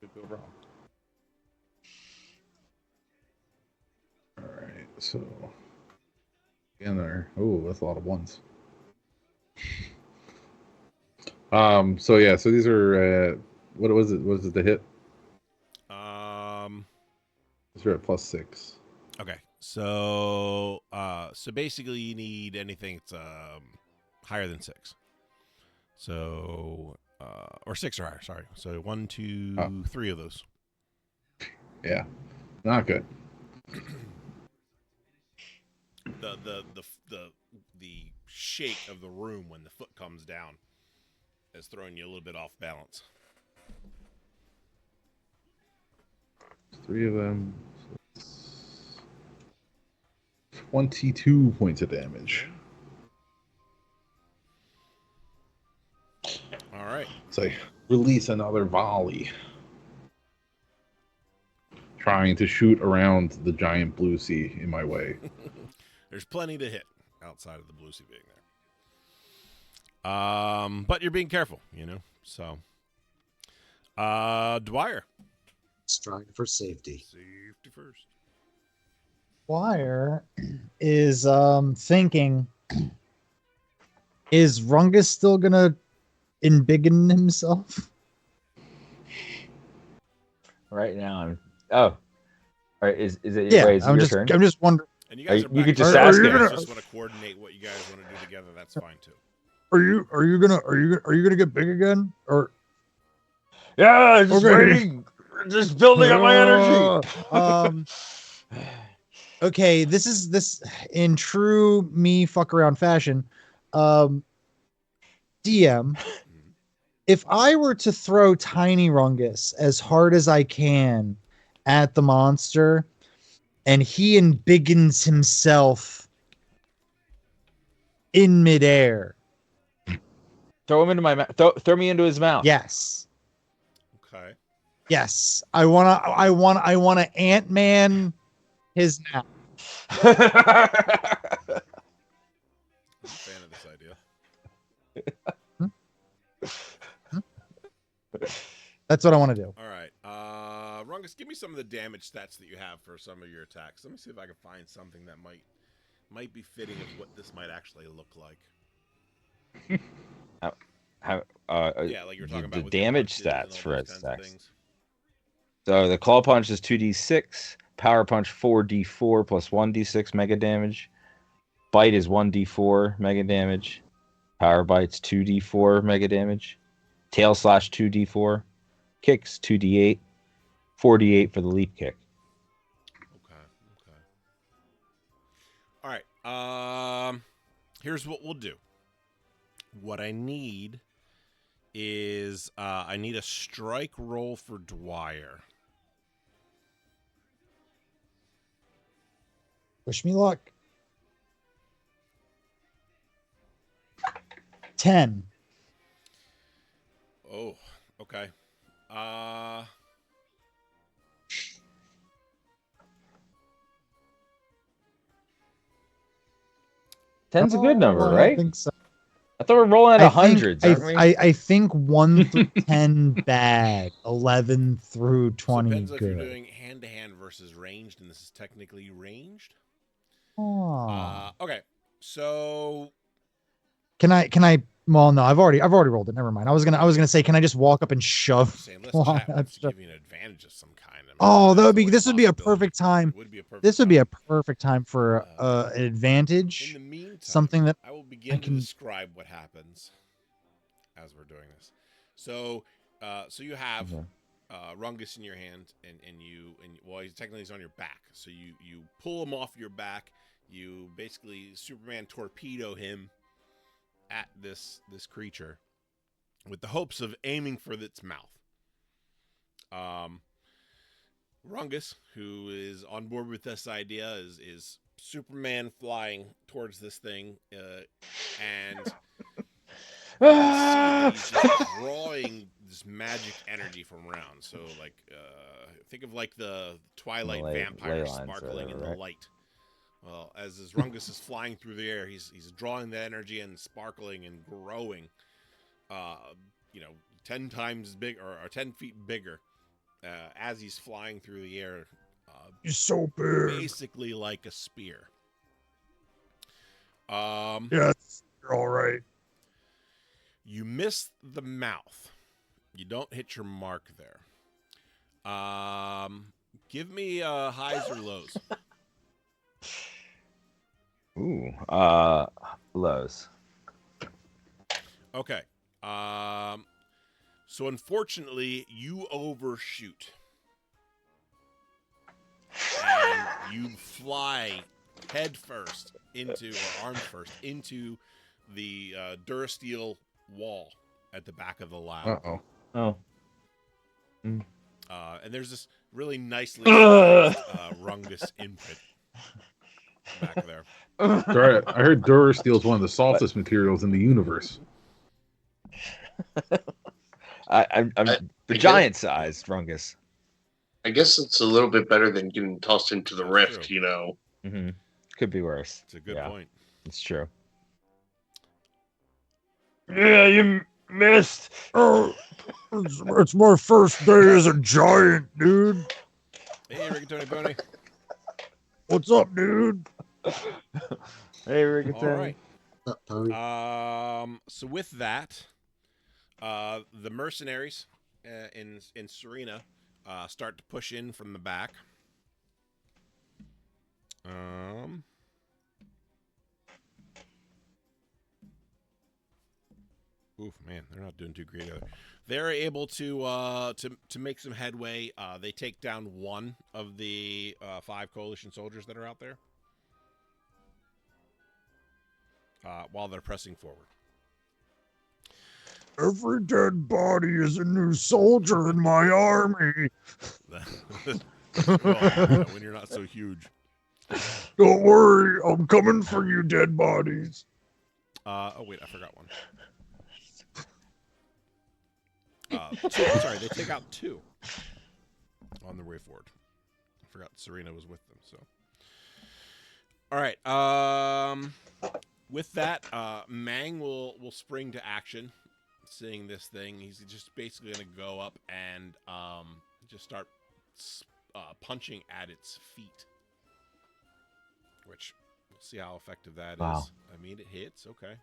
Could go wrong. All right. So again, that's a lot of ones. So yeah. So these are what was it? Was it the hit? These are at +6. Okay. So basically, you need anything that's higher than 6. So or 6 or higher. Sorry. So 1, 2, 3 of those. Yeah. Not good. The shake of the room when the foot comes down is throwing you a little bit off balance. 3 of them. 22 points of damage. All right. So release another volley. Trying to shoot around the giant blue sea in my way. There's plenty to hit outside of the blue sea being there. But you're being careful, So Dwyer. Stride for safety. Safety first. Dwyer is thinking, is Rungus still gonna embiggen himself? Right now, I'm. Oh, all right. Is it? Yeah, wait, is it I'm your just turn? I'm just wondering. And you guys You are back could just to- ask you him. guys just want to coordinate what you guys want to do together. That's fine too. Are you gonna get big again? Or Yeah, just Okay. waiting, just building up my energy. Okay, this in true me fuck around fashion. DM, if I were to throw Tiny Rungus as hard as I can at the monster, and he embiggens himself in midair, Throw him into my mouth. Throw me into his mouth. yes, Okay. yes, I wanna Ant-Man his mouth. I'm a fan of this idea. That's what I want to do. All right. Rungus, give me some of the damage stats that you have for some of your attacks. Let me see if I can find something that might be fitting of what this might actually look like. Yeah, like you're talking about the with your damage punches and all stats for those its kinds of attacks. things. So the claw punch is 2d6, power punch 4d4 plus 1d6 mega damage, bite is 1d4 mega damage, power bites 2d4 mega damage, tail slash 2d4, kicks 2d8, 4d8 for the leap kick. Okay. All right. Here's what we'll do. What I need is I need a strike roll for Dwyer. Wish me luck. 10. Oh, okay. 10's a good number, I don't right? think so. I thought we're rolling at I hundreds, think, aren't we? I think 1 through 10 bad, 11 through 20 Depends if you're good. doing hand-to-hand versus ranged, and this is technically ranged. Aw. Okay, so Can I? Well, no, I've already rolled it. Never mind. I was gonna say, can I just walk up and shove? saying let's Well, chat wants to that's- give you an advantage of some kind. I mean, Oh, that's always this would be a possibility. perfect time. It would be a perfect This would be time. a perfect time for an In advantage. the meantime, something that I will begin can- to describe what happens as we're doing this. So you have Okay. Rungus in your hand, and well, he's on your back. So you pull him off your back. You basically Superman torpedo him at this creature with the hopes of aiming for its mouth. Rungus, who is on board with this idea, is Superman flying towards this thing, and you can see that he's just drawing this magic energy from around. So, like, think of like the Twilight vampire sparkling in the light. Well, as Rungus is flying through the air, he's drawing the energy and sparkling and growing. 10 times big or 10 feet bigger as he's flying through the air. He's so big. Basically like a spear. Yes, you're all right. You miss the mouth. You don't hit your mark there. Give me highs or lows. Ooh, lows. Okay. So unfortunately, you overshoot. And you fly head first into, or arms first, into the Durasteel wall at the back of the lab. Uh-oh. Oh. And there's this really nicely Rungus imprint back there. Sorry, I heard Durasteel is one of the softest materials in the universe. I'm the giant-sized Rungus. I guess it's a little bit better than getting tossed into the That's rift, true. you know. Mm-hmm. Could be worse. It's a good point. It's true. Yeah, you missed. Oh, it's my first day as a giant, dude. Hey, Rigatoni Pony. What's up, dude? Hey, Rigatoni. All right. Up, Tony. So with that, the mercenaries in Serena start to push in from the back. Oof, man, they're not doing too great either. They're able to make some headway. They take down one of the 5 coalition soldiers that are out there while they're pressing forward. Every dead body is a new soldier in my army. Well, when you're not so huge. Don't worry, I'm coming for you, dead bodies. Oh wait, I forgot one. 2. I'm sorry, they take out 2 on their way forward. I forgot Serena was with them. So, all right. With that, Mang will spring to action. Seeing this thing, he's just basically going to go up and just start punching at its feet. Which we'll see how effective that is. I mean, it hits. Okay.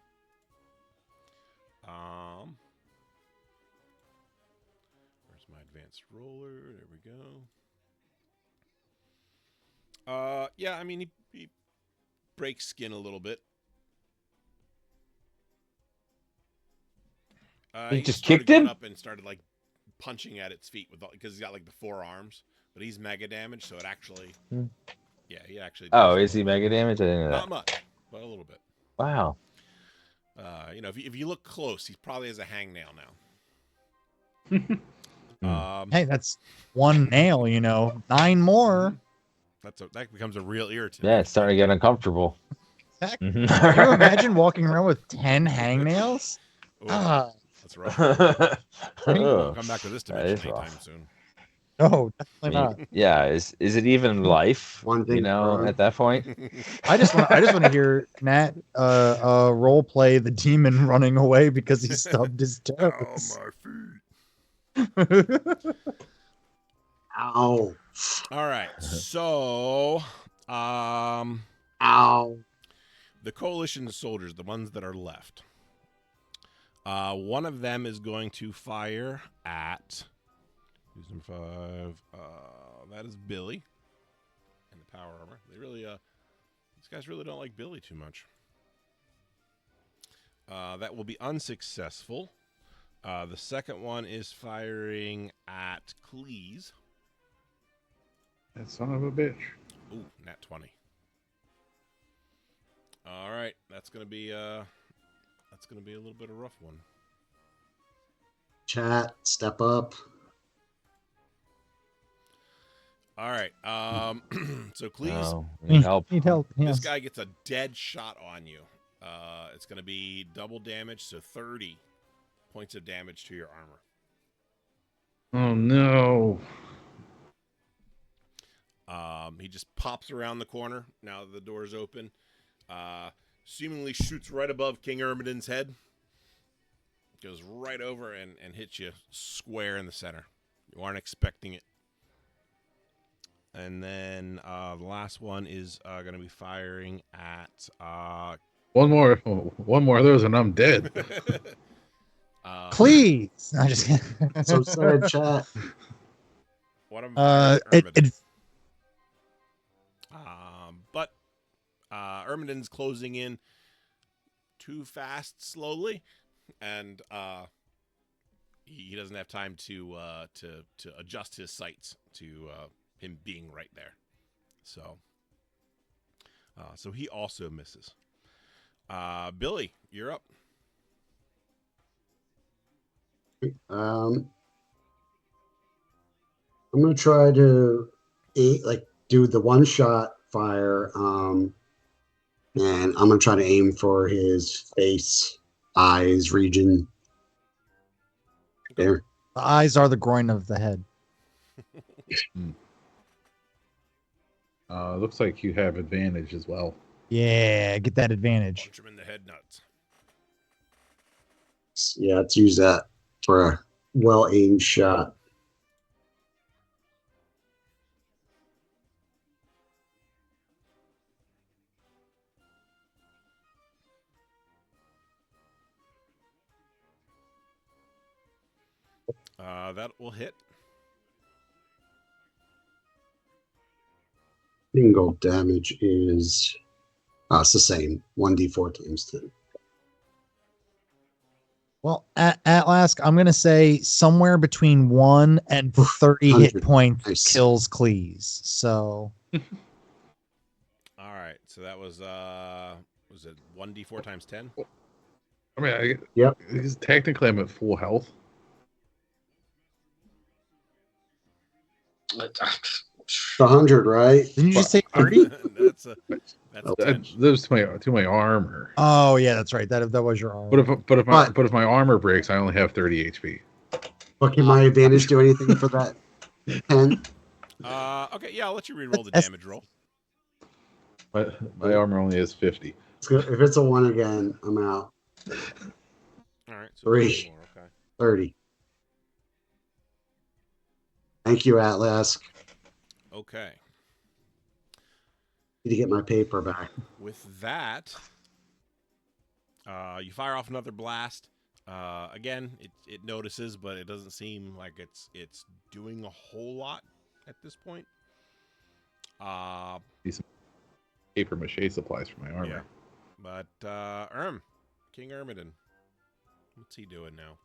Where's my advanced roller? There we go. Yeah, I mean, he breaks skin a little bit. He just started kicked going him? up and started like punching at its feet because he's got like the 4 arms, but he's mega damaged, so it actually. Yeah, he actually. Oh, is he mega damage? I didn't know that. Not much, but a little bit. Wow. If you look close, he probably has a hangnail now. Hey, that's 1 nail, 9 more. That becomes a real irritant. Yeah, it's starting to get uncomfortable. Can you imagine walking around with 10 hangnails? Ooh, Ah, that's rough. Won't Oh, come back to this that dimension is rough. anytime soon. no, definitely not. yeah, is it even life? One thing, At that point. I just want to hear Nat role play the demon running away because he stubbed his toes. my feet. Ow. All right, so Ow. the coalition soldiers, the ones that are left. One of them is going to fire at. Who's number 5? That is Billy. In the power armor. They really, these guys really don't like Billy too much. That will be unsuccessful. The second one is firing at Cleese. That son of a bitch. Ooh, nat 20. All right, that's gonna be a little bit of a rough one. Chat, step up. All right. So please, No, we need help. Need help. this Yes. guy gets a dead shot on you. It's going to be double damage, so 30 points of damage to your armor. Oh no. He just pops around the corner now that the door's open. Seemingly shoots right above King Ermadin's head. Goes right over and hits you square in the center. You aren't expecting it. And then the last one is going to be firing at... One more of those and I'm dead. Please. No, I'm just kidding. So sad, chat. One of them fires at Ermadin. But Ermadin's closing in too fast, slowly, and he doesn't have time to adjust his sights to him being right there. So he also misses. Billy, you're up. I'm gonna try to do the one shot fire, and I'm gonna try to aim for his face, eyes region. There. The eyes are the groin of the head. Looks like you have advantage as well. Yeah, get that advantage. Punch him in the head nuts. Yeah, let's use that for a well aimed shot. That will hit. Single damage is it's the same, 1d4 times 10. Well, at last, I'm going to say somewhere between 1 and 30 hit 100. points Nice. kills Cleese. So, All right. So that was it 1d4 times 10? I mean, Yep. Because technically I'm at full health. It's 100, right? didn't you just say 30? That's That 10. lives to my armor. Oh, yeah, that's right. That was your arm. But if my armor breaks, I only have 30 HP. But can my advantage do anything for that 10? Okay, yeah, I'll let you re-roll the That's- damage roll. But my armor only has 50. If it's a 1 again, I'm out. All right. So 3. more, okay. 30. Thank you, Atlas. Okay. Need to get my paper back. With that, you fire off another blast. Again, it notices, but it doesn't seem like it's doing a whole lot at this point. Paper mache supplies for my armor. Yeah. But King Ermadin, what's he doing now?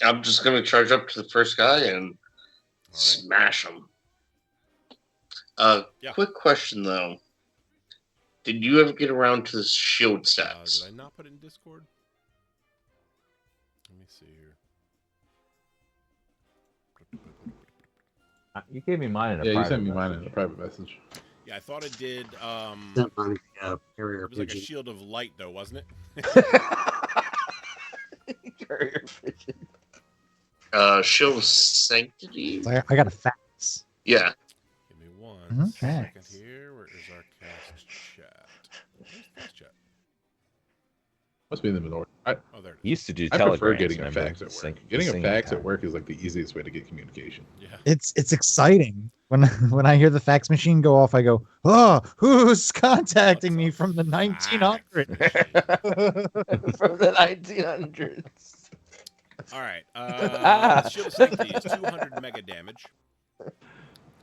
I'm just gonna charge up to the first guy and smash him. Yeah. Quick question though. Did you ever get around to the shield Did stats? I not put it in Discord? Let me see here. You gave me mine in a Yeah, you private sent me mine in message. a private message. Yeah, I thought it did. Sent mine carrier It was like a pigeon. shield of light, though, wasn't it? Carrier pigeon. Shield of sanctity. So I got a fax. Yeah. Give me one Okay. second here. Where is our cast chat? Where's the cast chat? Must be in the minority. Oh, there it He used to do I telegrams. prefer getting a remember? fax at work. Sync- Getting a sync fax time. at work is like the easiest way to get communication. is. Yeah. It's exciting. When I hear the fax machine go off, I go, oh, who's contacting me from the 1900s? From the 1900s. All right. Shield of Sanctity is 200 mega damage.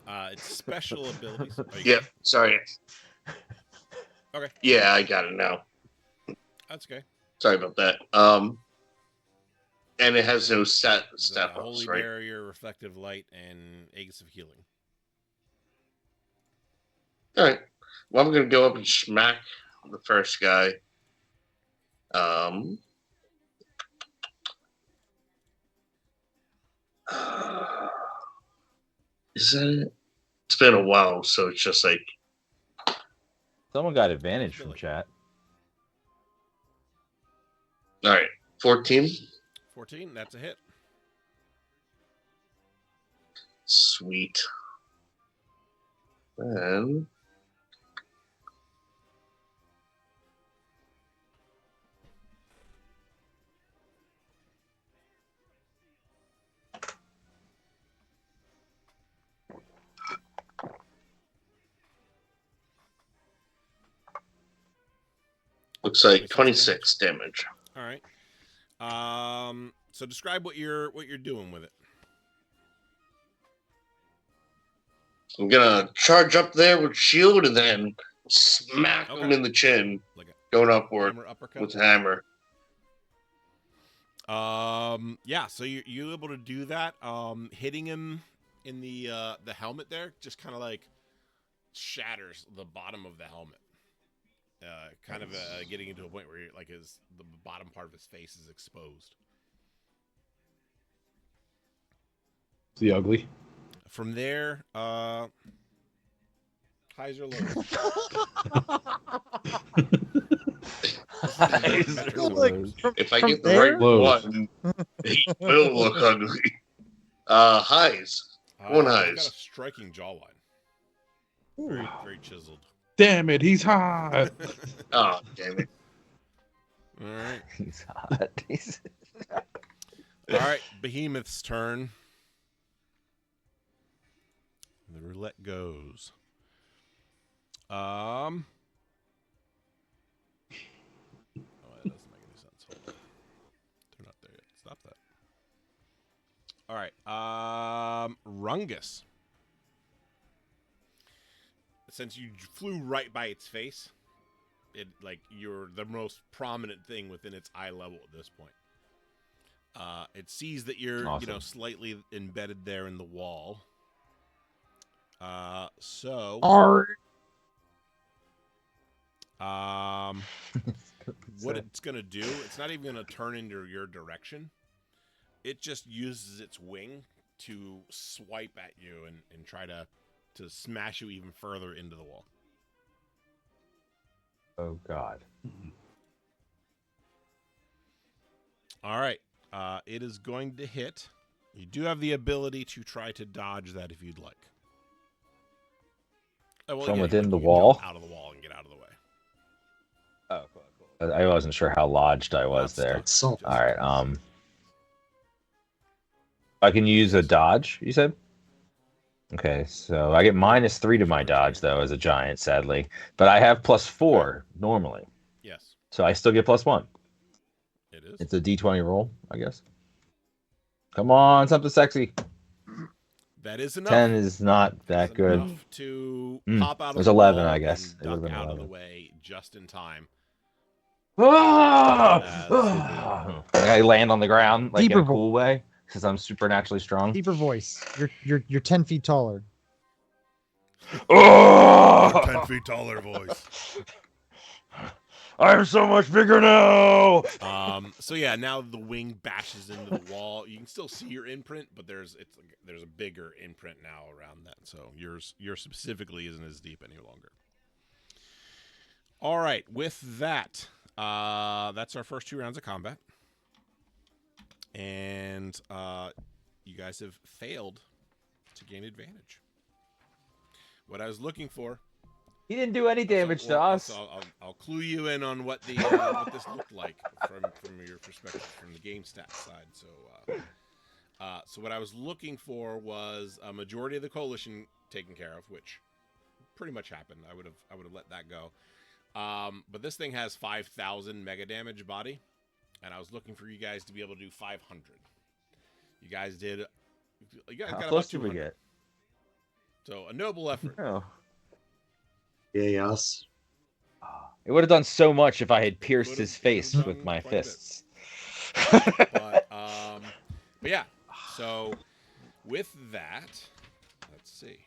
Its special abilities. Oh, you Yeah. got it? Sorry. Okay. Yeah, I got it now. That's okay. Sorry about that. And it has no stat The ups, Holy right? Barrier, Reflective Light, and Aegis of Healing. All right. Well, I'm gonna go up and smack the first guy. Is that it? It's been a while, so it's just like Someone got advantage from chat. all right, 14. 14. That's a hit. Sweet. Then looks like 26 damage. All right. So describe what you're doing with it. I'm gonna charge up there with shield and then smack him in the chin, Like a going upward hammer uppercut. with the hammer. Yeah. So you're able to do that. Hitting him in the helmet there just kind of like shatters the bottom of the helmet. Kind of getting into a point where like the bottom part of his face is exposed. Is he ugly? From there, highs or lows? If I from get the there? right Lows. one, he will look ugly. Highs. One He's highs. got a striking jawline. Very, very chiseled. Damn it, he's hot. Oh, damn it. All right. He's hot. All right. Behemoth's turn. The roulette goes. Oh, that doesn't make any sense. Hold on. They're not there yet. Stop that. All right. Rungus. Since you flew right by its face, you're the most prominent thing within its eye level at this point. It sees that you're Awesome. slightly embedded there in the wall. So what it's gonna do, it's not even gonna turn into your direction. It just uses its wing to swipe at you and try to smash you even further into the wall. Oh God. All right. It is going to hit. You do have the ability to try to dodge that if you'd like. From within the you can wall? jump out of the wall and get out of the way. Oh, cool. I wasn't sure how lodged I was Not there. stuck, So- just- All right. I can use a dodge. You said. Okay, so I get -3 to my dodge though as a giant, sadly, but I have +4 normally, Yes, so I still get +1. it is. It's a D20 roll, I guess. Come on, something sexy. That is enough. 10 is not that That's good. enough to Mm, pop out it of was the 11, wall I guess. and It would've duck been out of the 11. way just in time. I land on the ground like in Deeper a cool way because I'm supernaturally strong. Deeper voice. You're 10 feet taller. Oh! 10 feet taller voice. I'm so much bigger now. So yeah, now the wing bashes into the wall. You can still see your imprint, but there's a bigger imprint now around that. So yours specifically isn't as deep any longer. All right, with that, that's our first 2 rounds of combat, and you guys have failed to gain advantage. What I was looking for. He didn't do any damage to us. So I'll clue you in on what the what this looked like from your perspective, from the game stats side. So what I was looking for was a majority of the coalition taken care of, which pretty much happened. I would have let that go. But this thing has 5,000 mega damage body, and I was looking for you guys to be able to do 500. You guys did. You guys How got close about did we 200. get? So a noble effort. Oh. Yeah, yes. It would have done so much if I had pierced Would've- his face would've with done my quite a bit. fists. But yeah. So with that, let's see.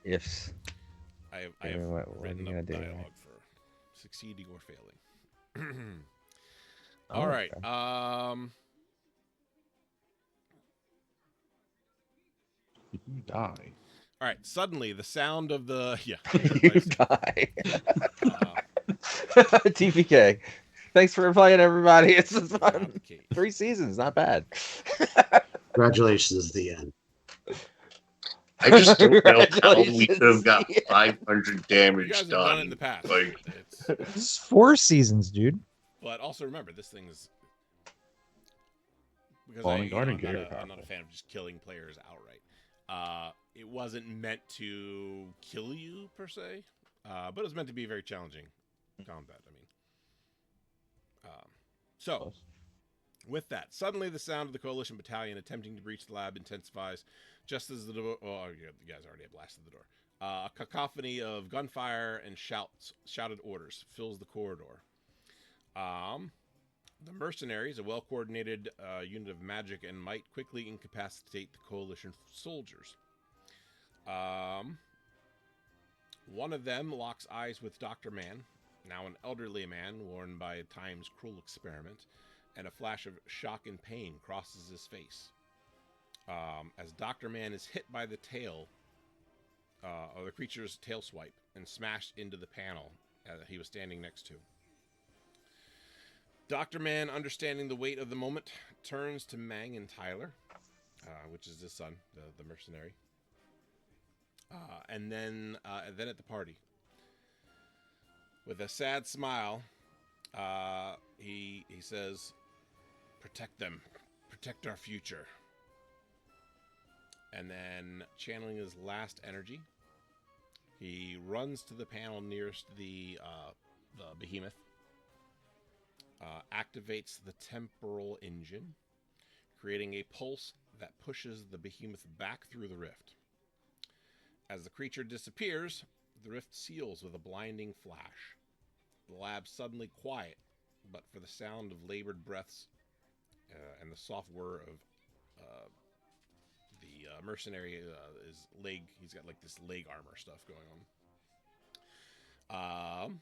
Ifs. I have What are written you up gonna do? dialogue for succeeding or failing. All right. Okay. You die. All right. Suddenly, the sound of the you everybody's- die. uh, TPK. Thanks for playing, everybody. It's just fun. okay. 3 seasons, not bad. Congratulations, the end. I just don't know how we could have Congratulations. got 500 You guys damage have done it in done. the past. Like, It's, 4 seasons, dude. but also remember, this thing is because Falling Guardian I'm, not Gator I'm not a fan of just killing players outright. It wasn't meant to kill you per se, but it was meant to be very challenging combat. I mean, so with that, suddenly the sound of the coalition battalion attempting to breach the lab intensifies, just as the door. Oh, you guys already have blasted the door. A cacophony of gunfire and shouted orders fills the corridor. The mercenaries, a well-coordinated unit of magic and might, quickly incapacitate the coalition soldiers. One of them locks eyes with Dr. Man, now an elderly man worn by time's cruel experiment, and a flash of shock and pain crosses his face. As Dr. Man is hit by the tail, or the creature's tail swipe, and smashed into the panel that he was standing next to. Dr. Man, understanding the weight of the moment, turns to Mang and Tyler, which is his son, the mercenary, and then at the party. With a sad smile, he says, "Protect them. Protect our future." And then, channeling his last energy, he runs to the panel nearest the behemoth, activates the temporal engine, creating a pulse that pushes the behemoth back through the rift. As the creature disappears, the rift seals with a blinding flash. The lab suddenly quiet, but for the sound of labored breaths and the soft whir of the mercenary he's got like this leg armor stuff going on.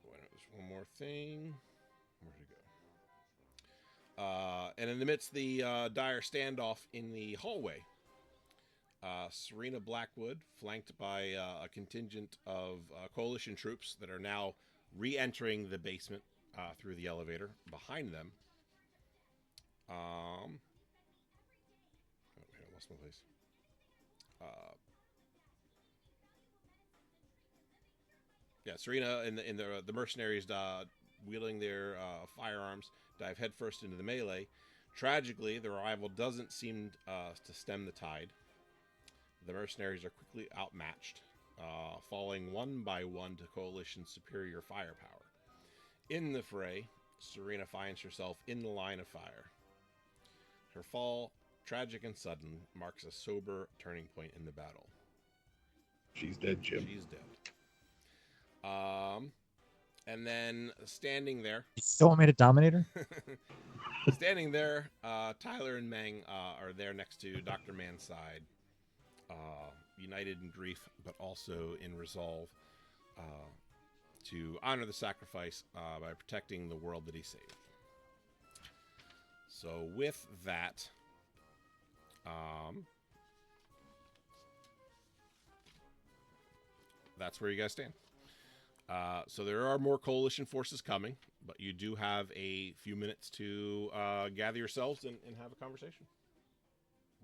There's one more thing. Where'd it go? And in the midst of the dire standoff in the hallway, Serena Blackwood, flanked by a contingent of coalition troops that are now re-entering the basement through the elevator behind them. I lost my place. Serena and the mercenaries wielding their firearms dive headfirst into the melee. Tragically, their arrival doesn't seem to stem the tide. The mercenaries are quickly outmatched, falling one by one to Coalition's superior firepower. In the fray, Serena finds herself in the line of fire. Her fall, tragic and sudden, marks a sober turning point in the battle. She's dead, Jim. She's dead. And then standing there, You still want me to dominate her? standing there, Tyler and Meng are there next to Dr. Man's side, united in grief, but also in resolve to honor the sacrifice by protecting the world that he saved. So with that, that's where you guys stand. So there are more coalition forces coming, but you do have a few minutes to gather yourselves and have a conversation.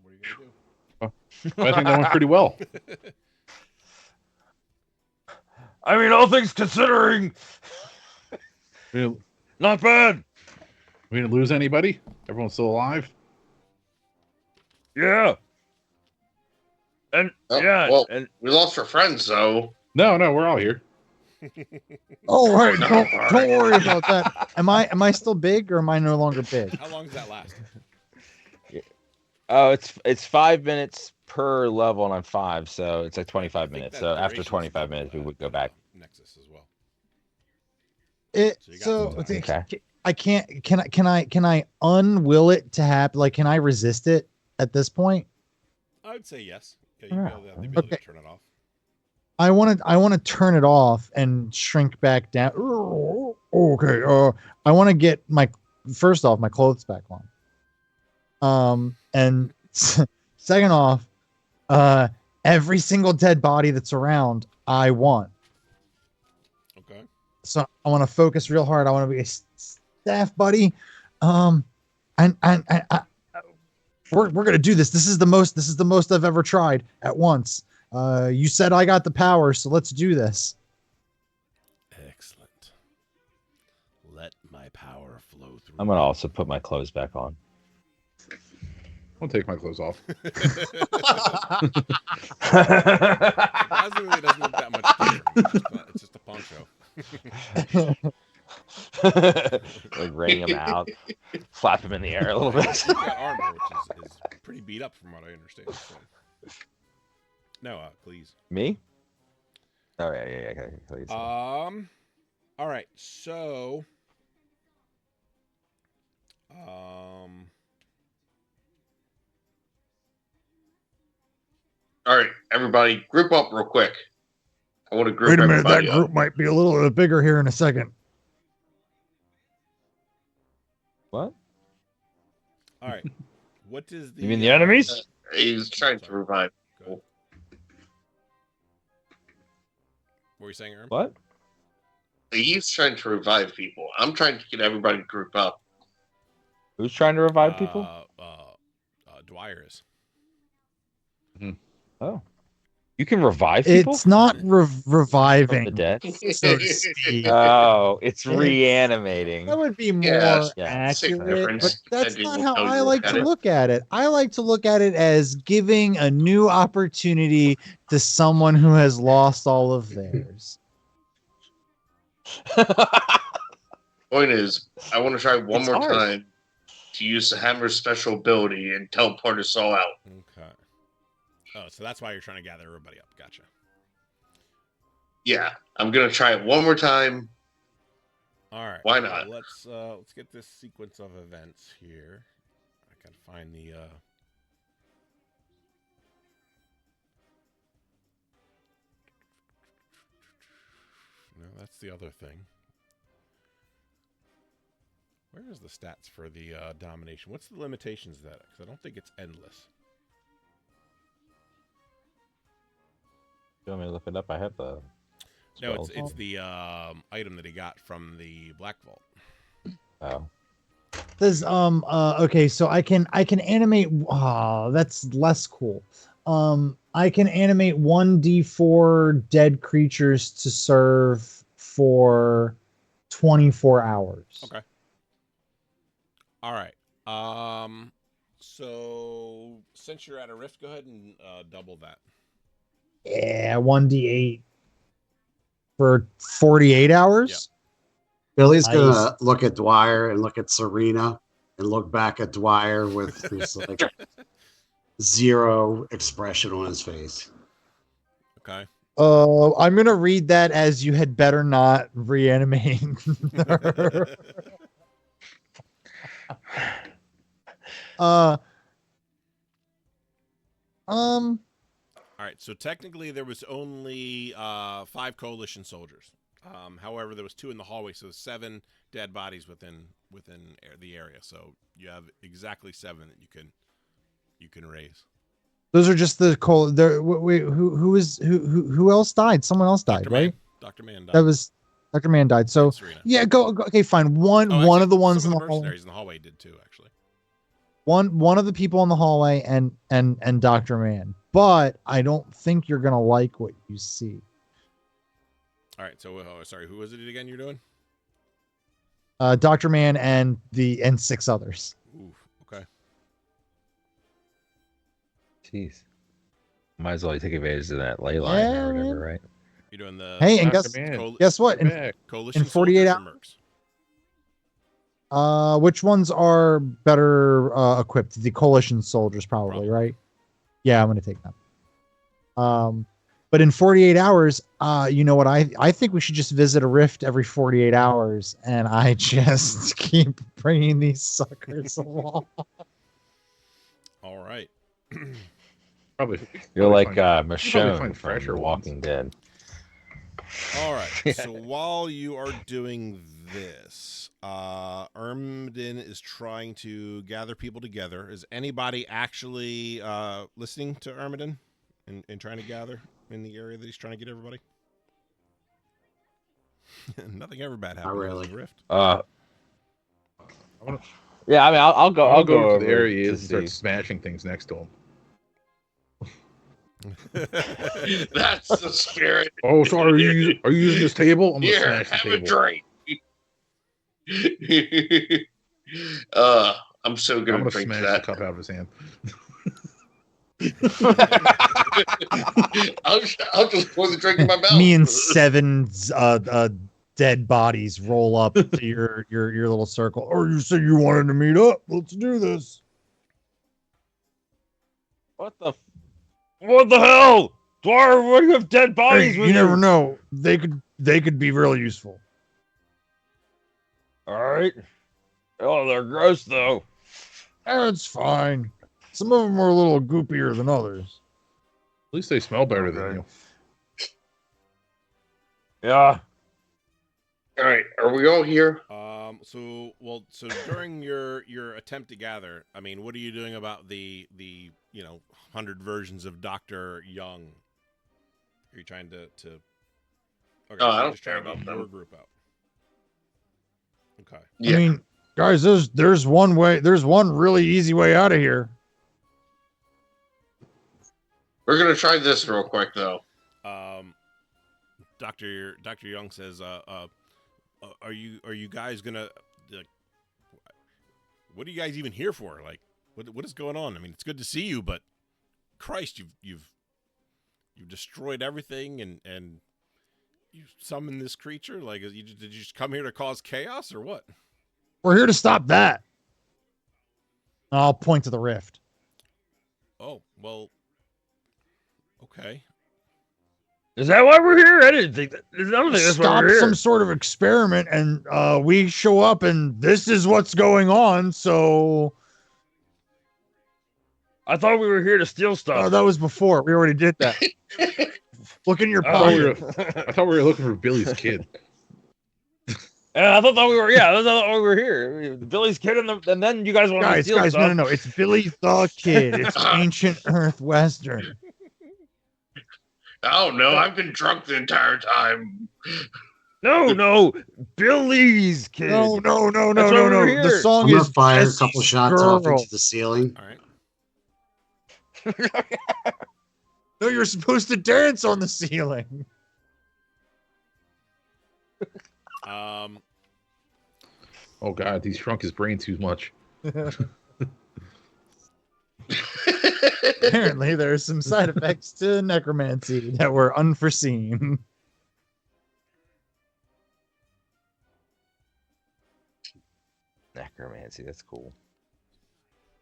What are you going to do? I think that went pretty well. I mean, all things considering, not bad. We didn't lose anybody? Everyone's still alive? Yeah. And Oh, yeah, well, and we lost our friends, though. No, we're all here. Oh, right. No, Don't all don't right. worry about that. Am I still big or am I no longer big? How long does that last? Oh, it's 5 minutes per level, and I'm 5, so it's like 25 I think minutes. that So after duration's 25 double minutes, we that, would go back. Nexus as well. So So you got some time. I can't. Can I unwill it to happen? Like, can I resist it at this point? I would say yes. Yeah, you Alright. have the ability Okay. to turn it off. I want to turn it off and shrink back down. Okay. I want to get my clothes back on. And second off, every single dead body that's around, I want. Okay. So I want to focus real hard. I want to be a staff buddy. And we're gonna do this. This is the most I've ever tried at once. You said I got the power, so let's do this. Excellent. Let my power flow through. I'm gonna also put my clothes back on. I'll take my clothes off. Surprisingly, it doesn't look that much different. It's just a poncho. Like wring him out, flap him in the air a little bit. You've got armor, which is pretty beat up from what I understand. So. No, please. Me? Oh yeah. Okay, please. All right. So, All right, everybody, group up real quick. I want to group Wait a minute, that everybody group up. might be a little bit bigger here in a second. What? all right. What is the? You mean the enemies? He's trying to revive. Go ahead. What were you saying, Erm? What? He's trying to revive people. I'm trying to get everybody to group up. Who's trying to revive people? Dwyer is. Oh, you can revive people. It's not From the reviving, dead. so to speak. Oh, it's reanimating. That would be more Yeah, same accurate, difference. but that's That not didn't how tell you I to like look to at it. look at it. I like to look at it as giving a new opportunity to someone who has lost all of theirs. Point is, I want to try one It's more hard. time to use the hammer's special ability and teleport us all out. Okay. Oh, so that's why you're trying to gather everybody up. Gotcha. Yeah, I'm gonna try it one more time. All right. Why not? Let's get this sequence of events here. I gotta find the. No, that's the other thing. Where is the stats for the domination? What's the limitations of that? Because I don't think it's endless. You want me to look it up? I have the. No, spells. it's the item that he got from the Black Vault. Oh. Does okay, so I can animate. Oh, that's less cool. I can animate 1d4 dead creatures to serve for 24 hours. Okay. All right. So since you're at a rift, go ahead and double that. Yeah, 1d8 for 48 hours. Billy's Nice. gonna look at Dwyer and look at Serena and look back at Dwyer with just like zero expression on his face. Okay. I'm gonna read that as you had better not reanimate her. All right. So technically, there was only 5 coalition soldiers. However, there was 2 in the hallway, so 7 dead bodies within the area. So you have exactly 7 that you can raise. Those are just the wait, who else died? Someone else died, right? Dr. Man died. That was Dr. Man died. So Serena. yeah, go. Okay, fine. One Actually, of the ones in some the of hallway. mercenaries in the hallway did too, actually. One of the people in the hallway and Dr. Man. But I don't think you're gonna like what you see. All right. So sorry, who was it again? You're doing? Dr. Man and 6 others. Ooh. Okay. Jeez. Might as well take advantage of that ley line Yeah, or whatever, man. right? You're doing the. Hey, and Dr. guess Man. guess what? Back. coalition in 48 soldiers or mercs? Which ones are better equipped? The coalition soldiers, probably, right? Yeah, I'm gonna take them. But in 48 hours, you know what? I think we should just visit a rift every 48 hours, and I just keep bringing these suckers along. All right. Probably. You're like find Michonne find from fresher The Walking Dead. All right. So while you are doing this, Ermadin is trying to gather people together. Is anybody actually listening to Ermadin and trying to gather in the area that he's trying to get everybody? Nothing ever bad happens really. in the Rift. Yeah, I mean, I'll go. I'll go over to the area he to is and start see. smashing things next to him. That's the spirit. Oh, sorry. Are you using this table? I'm gonna Here, smash the have a table. drink. I'm so I'm gonna gonna drink smash that. the cup out of his hand. I'll just pour the drink in my mouth. Me and 7 dead bodies roll up to your little circle. Or you said you wanted to meet up. Let's do this. What the? What the hell? Dwarf, what do you have dead bodies Hey, with you never know. They could be really useful. All right. Oh, they're gross though. That's fine. Some of them are a little goopier than others. At least they smell better than Okay. you. Yeah. All right, are we all here? So during your attempt to gather, I mean, what are you doing about the 100 versions of Dr. Young? Are you trying to okay, Oh, so I you're don't just care trying to about get your them. group out. Okay. Yeah. I mean, guys, there's one way. There's one really easy way out of here. We're gonna try this real quick though. Dr. Young says, are you guys gonna what are you guys even here for? Like, what is going on? I mean, it's good to see you, but Christ, you've destroyed everything and you summoned this creature. Like, did you just come here to cause chaos or what? We're here to stop that. I'll point to the rift. Oh, well, okay. Is that why we're here? I didn't think that. I don't think that's why Stop we're here. some sort of experiment, and we show up, and this is what's going on. So I thought we were here to steal stuff. that was before. We already did that. Look in your Oh, pocket. I thought we were looking for Billy's kid. And I thought we were. Yeah, I thought we were here. Billy's kid, and then you guys wanted to steal Guys, stuff. no. It's Billy the Kid. It's ancient Earth Western. Oh no, I've been drunk the entire time. No, Billy's kid. No. That's why we were The here. song I'm gonna is fire a Jesse's couple shots off girl. into the ceiling. All right. No, you're supposed to dance on the ceiling. Oh God, he's shrunk his brain too much. Apparently, there are some side effects to necromancy that were unforeseen. Necromancy. That's cool.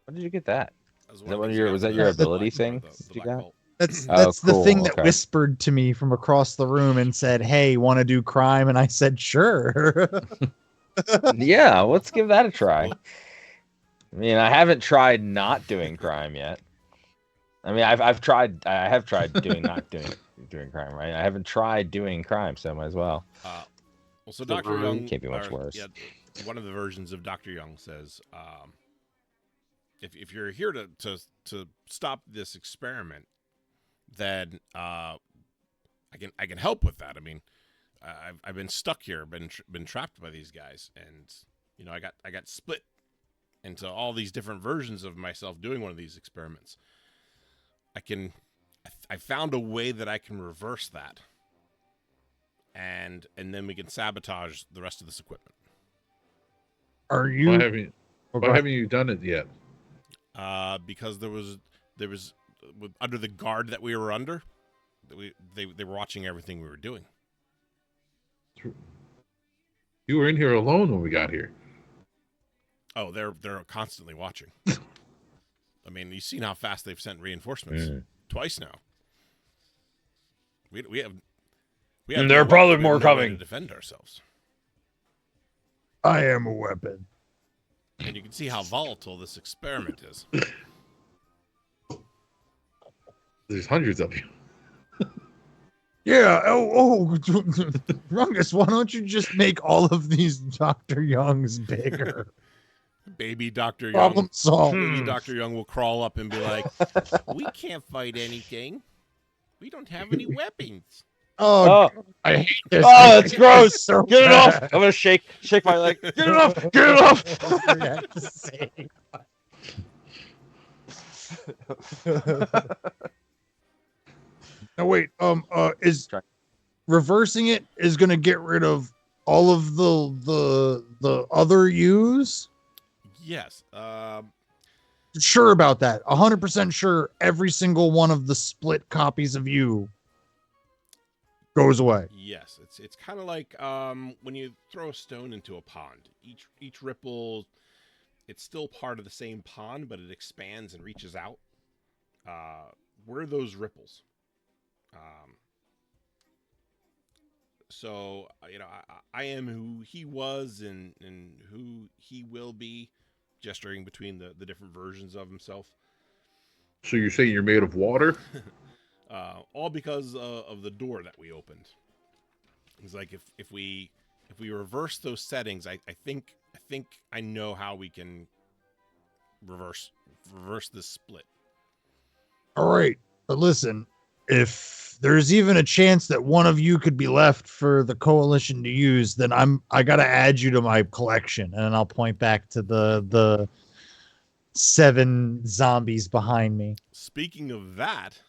When did you get that? That Is that one of your? Was that your ability thing that you got? That's Oh, the thing cool, that okay. whispered to me from across the room and said, "Hey, want to do crime?" And I said, "Sure." Yeah, let's give that a try. I mean, I haven't tried not doing crime yet. I mean, I have tried doing not doing crime, right? I haven't tried doing crime, so I might as well. Well, so Dr. Young Can't be much worse. Yeah, one of the versions of Dr. Young says, if you're here to stop this experiment, then I can help with that. I mean, I've been stuck here, been trapped by these guys, and I got split into all these different versions of myself doing one of these experiments. I found a way that I can reverse that, and then we can sabotage the rest of this equipment. Are Why you? haven't you done it yet? Because there was under the guard that we were under, they were watching everything we were doing. You were in here alone when we got here. Oh, they're constantly watching. I mean, you've seen how fast they've sent reinforcements twice now. We have. And there are probably more no way coming. to defend ourselves, I am a weapon. and you can see how volatile this experiment is. There's hundreds of you. Yeah. Oh, Rungus, why don't you just make all of these Dr. Youngs bigger? Baby Dr. Young. Problem solved. Baby Dr. Young will crawl up and be like, "We can't fight anything. We don't have any weapons." Oh, Oh, I hate this. oh, it's gross. So Get it off. bad. I'm gonna shake my leg. Get it off. Get it off. That's what you have to say. No, wait. Is reversing it is going to get rid of all of the other U's? Yes. Sure about that. 100% sure. Every single one of the split copies of you goes away. Yes. It's kind of like when you throw a stone into a pond. Each ripple, it's still part of the same pond, but it expands and reaches out. We're those ripples. So I am who he was and who he will be, gesturing between the different versions of himself. So you're saying you're made of water? All because of the door that we opened. It's like if we reverse those settings, I think I know how we can reverse this split. All right. But listen, if there's even a chance that one of you could be left for the coalition to use, then I got to add you to my collection, and I'll point back to the 7 zombies behind me. Speaking of that,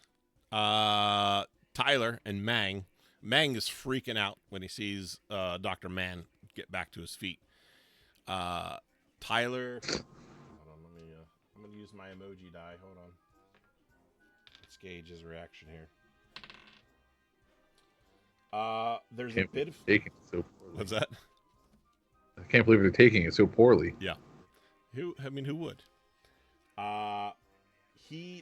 Tyler and Mang is freaking out when he sees Dr. Man get back to his feet. Tyler, hold on, I'm gonna use my emoji die. Hold on. Let's gauge his reaction here. There's a bit of taking it so poorly. What's that? I can't believe they're taking it so poorly. Yeah. Who would?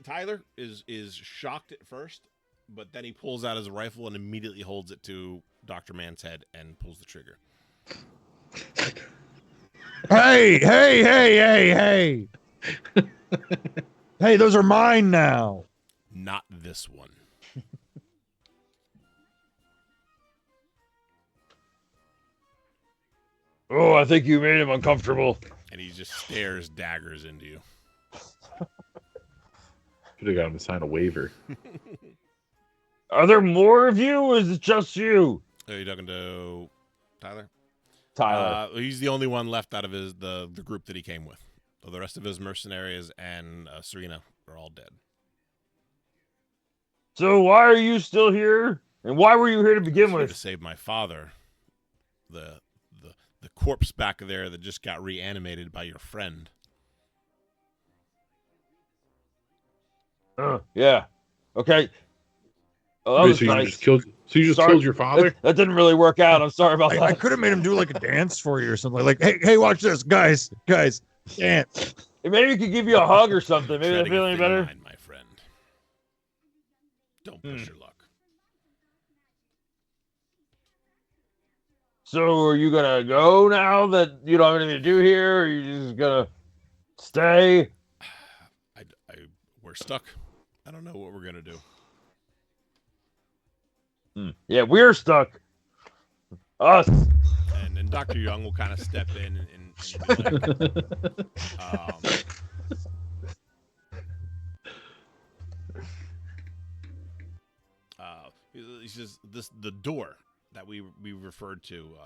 Tyler is shocked at first, but then he pulls out his rifle and immediately holds it to Dr. Man's head and pulls the trigger. Hey! Hey, those are mine now. Not this one. Oh, I think you made him uncomfortable. And he just stares daggers into you. Should have got him to sign a waiver. Are there more of you, or is it just you? Are you talking to Tyler? Tyler. He's the only one left out of the group that he came with. So the rest of his mercenaries and Serena are all dead. So why are you still here? And why were you here to begin Here with? to save my father, the corpse back there that just got reanimated by your friend. Yeah. Okay. Oh, that Wait, was so you nice. just killed your father? That didn't really work out. I'm sorry about I that. could have made him do like a dance for you or something. Like, hey, watch this, guys, dance. Maybe we could give you a hug or something. Maybe that'll Treading feel a any thin better. line, my friend. Don't push your luck. So are you gonna go now that you don't have anything to do here? Or are you just gonna stay? We're stuck. I don't know what we're gonna do. Yeah, we're stuck. Us. And then Dr. Young will kind of step in and be like, he says the door that we referred to,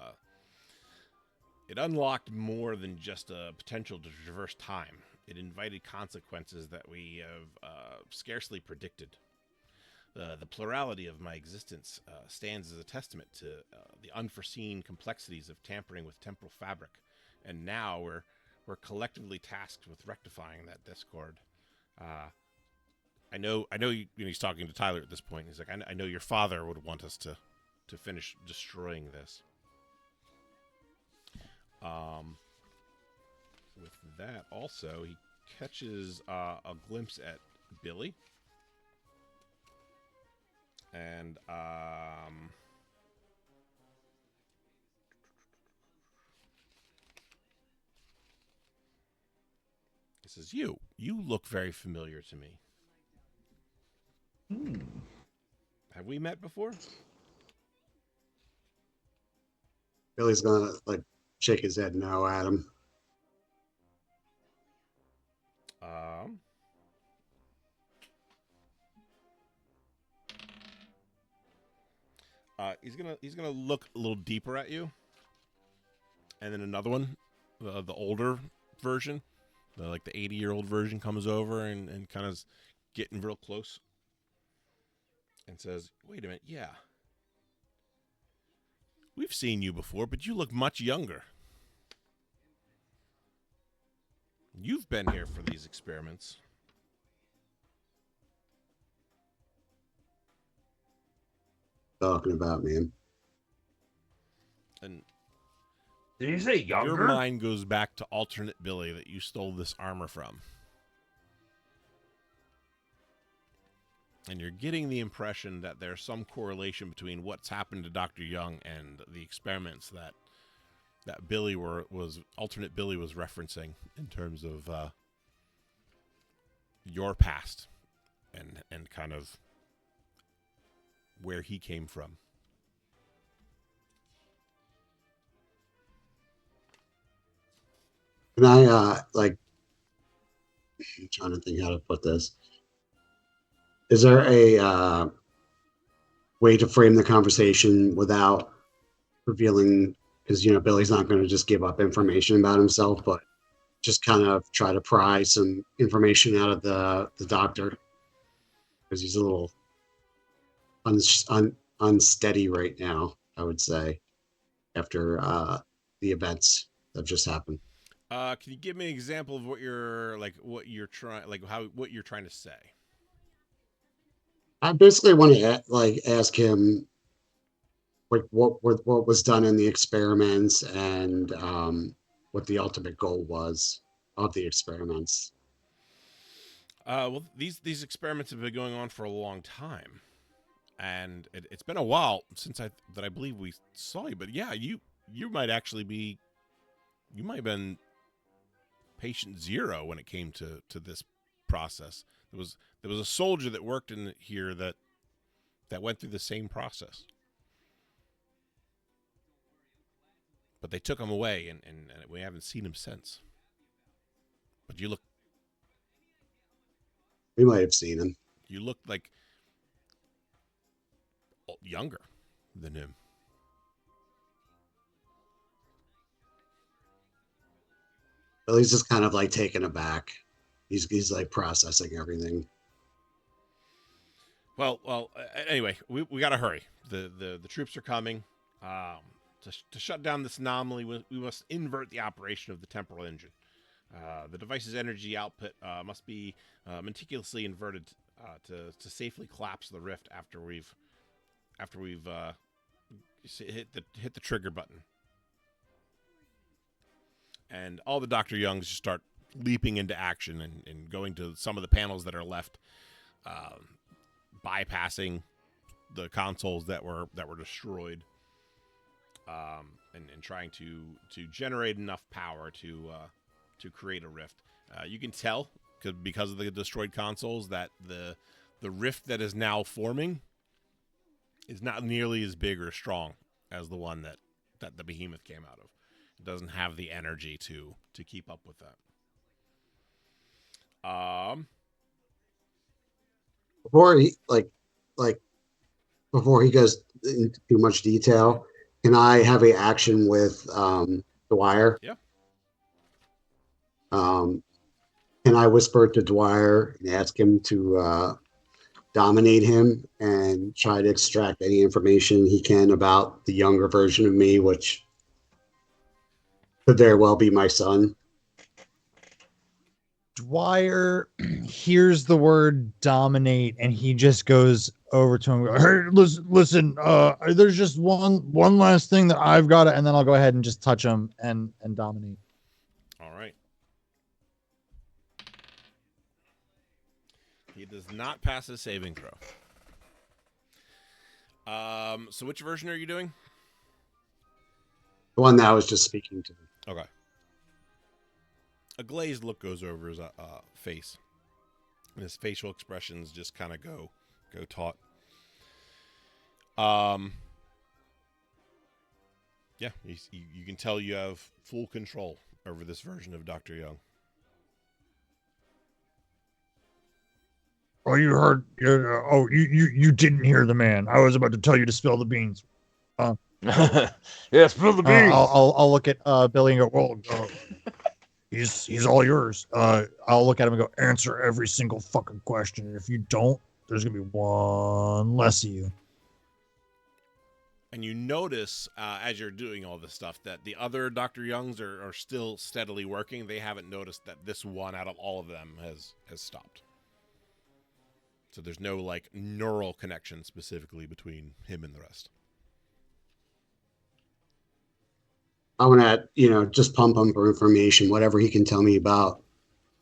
it unlocked more than just a potential to traverse time. It invited consequences that we have scarcely predicted. The plurality of my existence stands as a testament to the unforeseen complexities of tampering with temporal fabric, and now we're collectively tasked with rectifying that discord. I know. He's talking to Tyler at this point. He's like, I know your father would want us to finish destroying this. With that, also, he catches a glimpse at Billy. And he says, "You look very familiar to me. Have we met before?" Billy's gonna like shake his head no at him. Um, he's gonna look a little deeper at you, and then another one, the older version, the 80-year-old version comes over and kind of getting real close, and says, "Wait a minute, yeah, we've seen you before, but you look much younger. You've been here for these experiments." Talking about, man. And Did you say your younger? mind goes back to alternate Billy that you stole this armor from. And you're getting the impression that there's some correlation between what's happened to Dr. Young and the experiments that alternate Billy was referencing in terms of your past and kind of where he came from. Can I I'm trying to think how to put this. Is there a way to frame the conversation without revealing? Because Billy's not going to just give up information about himself, but just kind of try to pry some information out of the doctor, because he's a little unsteady right now, I would say, after the events that just happened. Can you give me an example of what you're trying to say? I basically want to ask him what was done in the experiments, and what the ultimate goal was of the experiments. Well, these experiments have been going on for a long time, and it's been a while since I believe we saw you. But yeah, you might actually be, you might have been patient zero when it came to this process. There was a soldier that worked in here that went through the same process, but they took him away, and we haven't seen him since. But We might have seen him. You look like younger than him. But he's just kind of taken aback. He's like processing everything. Well. Anyway, we got to hurry. The troops are coming. To shut down this anomaly, we must invert the operation of the temporal engine. The device's energy output must be meticulously inverted to safely collapse the rift after we've hit the trigger button. And all the Dr. Youngs just start leaping into action and going to some of the panels that are left, bypassing the consoles that were destroyed, and trying to generate enough power to create a rift. You can tell because of the destroyed consoles that the rift that is now forming is not nearly as big or strong as the one that the behemoth came out of. It doesn't have the energy to keep up with that. Before he before he goes into too much detail, can I have a action with Dwyer? Yeah. Can I whisper to Dwyer and ask him to dominate him and try to extract any information he can about the younger version of me, which could very well be my son? Dwyer hears the word dominate, and he just goes over to him. Hey, listen. There's just one last thing that I've got to, and then I'll go ahead and just touch him and dominate. All right. He does not pass his saving throw. So which version are you doing? The one that I was just speaking to. Okay. A glazed look goes over his face, and his facial expressions just kind of go taut. Yeah, you can tell you have full control over this version of Dr. Young. Oh, you heard? You didn't hear the man. I was about to tell you to spill the beans. Yeah, spill the beans. I'll look at Billy and go, well, he's all yours. I'll look at him and go, answer every single fucking question. And if you don't, there's gonna be one less of you. And you notice as you're doing all this stuff that the other Dr. Youngs are still steadily working. They haven't noticed that this one out of all of them has stopped. So there's no like neural connection specifically between him and the rest. I want to, just pump him for information, whatever he can tell me about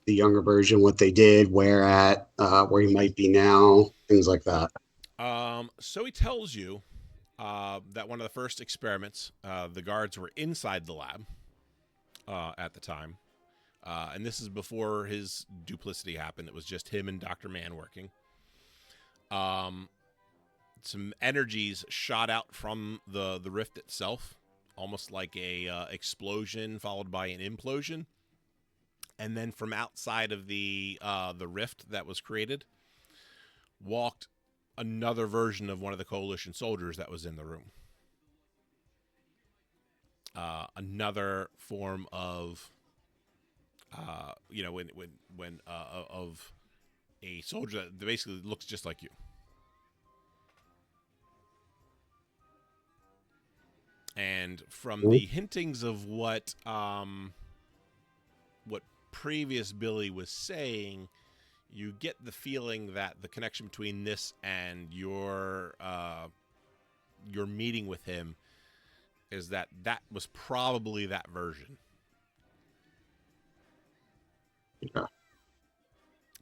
the younger version, what they did, where he might be now, things like that. So he tells you that one of the first experiments, the guards were inside the lab at the time. And this is before his duplicity happened. It was just him and Dr. Man working. Some energies shot out from the rift itself, almost like a explosion followed by an implosion. And then from outside of the rift that was created, walked another version of one of the coalition soldiers that was in the room. Another form of, of a soldier that basically looks just like you. And from the hintings of what previous Billy was saying, you get the feeling that the connection between this and your meeting with him is that was probably that version. Yeah.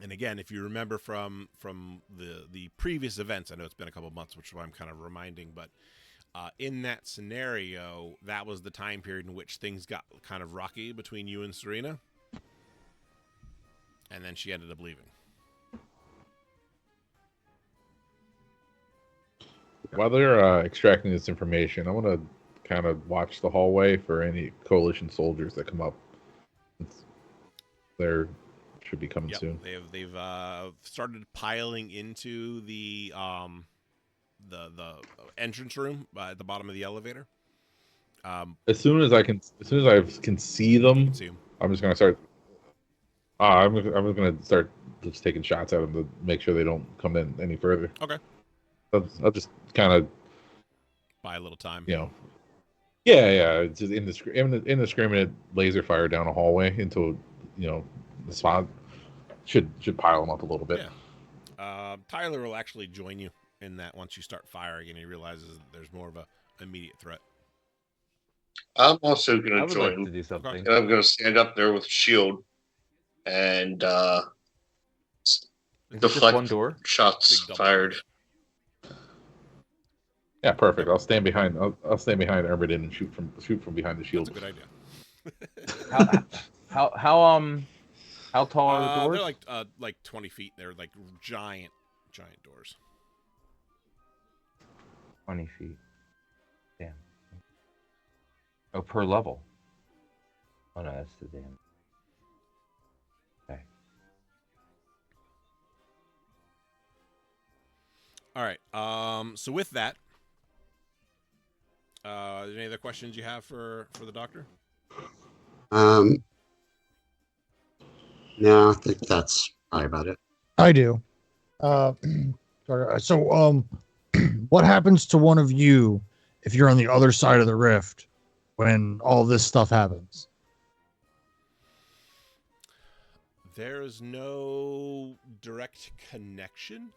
And again, if you remember from the previous events, I know it's been a couple of months, which is why I'm kind of reminding, but in that scenario, that was the time period in which things got kind of rocky between you and Serena. And then she ended up leaving. While they're extracting this information, I want to kind of watch the hallway for any coalition soldiers that come up. They should be coming soon. They've started piling into the entrance room at the bottom of the elevator. As soon as I can see them, I'm just gonna start. I'm gonna start just taking shots at them to make sure they don't come in any further. Okay. I'll just kind of buy a little time. Yeah. It's just indiscriminate laser fire down a hallway into the spot should pile them up a little bit. Yeah. Tyler will actually join you in that once you start firing, and he realizes that there's more of a immediate threat. I'm also going to join. Like to do something. And I'm going to stand up there with a shield and deflect one door? shots fired. Yeah, perfect. I'll stand behind. I'll stand behind Ermadin and shoot from behind the shield. That's a good idea. How tall are the doors? They're like 20 feet. They're like giant doors. 20 feet. Damn. Oh, per level. Oh no, that's the damn. Okay. All right. So with that, any other questions you have for the doctor? No, I think that's probably about it. I do. So, what happens to one of you if you're on the other side of the rift when all this stuff happens? There's no direct connection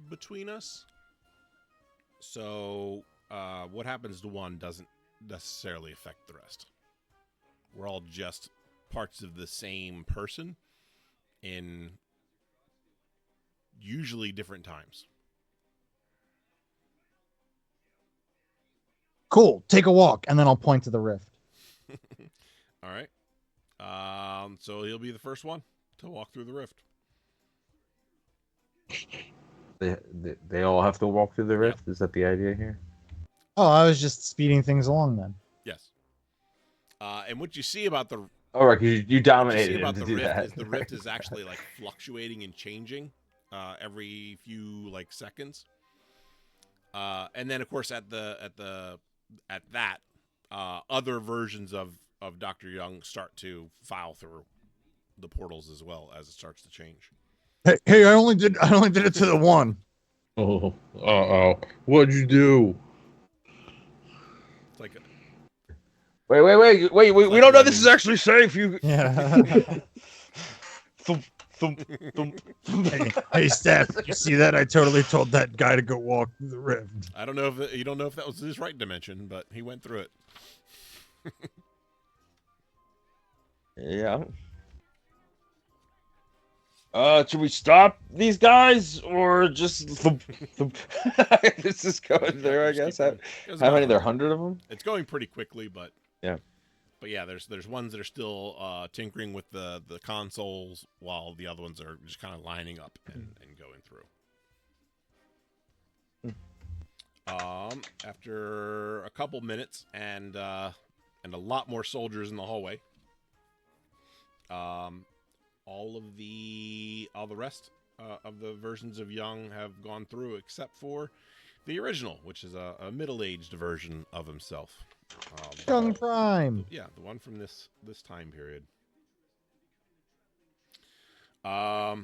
between us. So, what happens to one doesn't necessarily affect the rest. We're all just parts of the same person in usually different times. Cool. Take a walk, and then I'll point to the rift. All right. So he'll be the first one to walk through the rift. They all have to walk through the rift? Yep. Is that the idea here? Oh, I was just speeding things along then. Yes. And what you see about the All right, because you what you see dominated him about to the do rift that. is the rift is actually like fluctuating and changing every few like seconds. And then of course at that other versions of Dr. Young start to file through the portals as well as it starts to change. Hey, I only did it to the one. Oh, uh-oh. What'd you do? It's like Wait. We like don't know this is Lemmings. actually safe. You. Yeah. Thump, thump, thump. Hey, Steph, you see that? I totally told that guy to go walk through the rift. I don't know if you don't know if that was his right dimension, but he went through it. Yeah. Should we stop these guys or just thump, thump? This is going there, I guess. How many? There, 100 of them. It's going pretty quickly, but Yeah. But yeah, there's ones that are still tinkering with the consoles, while the other ones are just kind of lining up and going through. After a couple minutes and a lot more soldiers in the hallway, all the rest of the versions of Young have gone through, except for the original, which is a middle-aged version of himself. Young Prime. Yeah, the one from this time period. All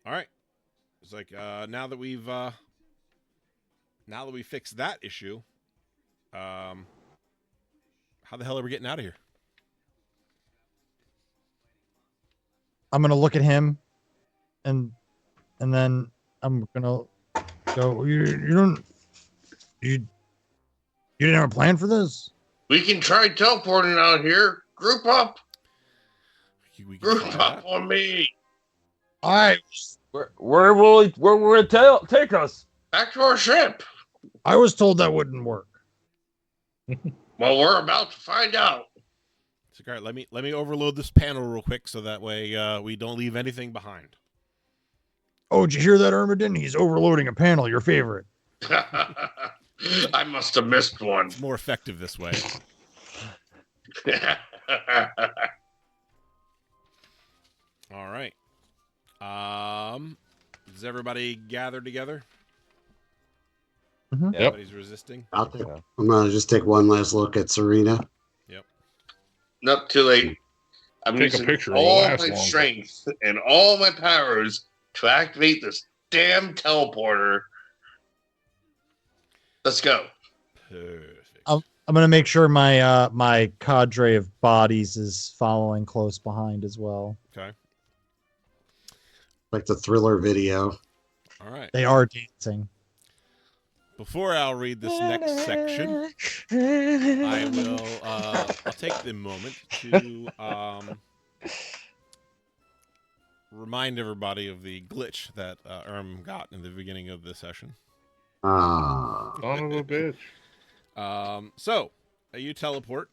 right. It's like now that we fixed that issue, how the hell are we getting out of here? I'm gonna look at him, and then I'm gonna go. You didn't have a plan for this? We can try teleporting out here. Group up. We can Group try up that. on me. All right. Where will it take us? Back to our ship. I was told that wouldn't work. Well, we're about to find out. So, all right, let me overload this panel real quick so that way we don't leave anything behind. Oh, did you hear that, Ermadin? He's overloading a panel. Your favorite. I must have missed one. It's more effective this way. All right. Does everybody gather together? Mhm. Yep. Everybody's resisting. Out there. I'm gonna just take one last look at Serena. Nope, too late. I'm Take a using picture, it'll all last my longer. strength and all my powers to activate this damn teleporter. Let's go. Perfect. I'm gonna make sure my my cadre of bodies is following close behind as well. Okay. Like the Thriller video. All right. They are dancing. Before I'll read this next section, I will I'll take the moment to remind everybody of the glitch that got in the beginning of the session. Ah. Son of a bitch. So you teleport.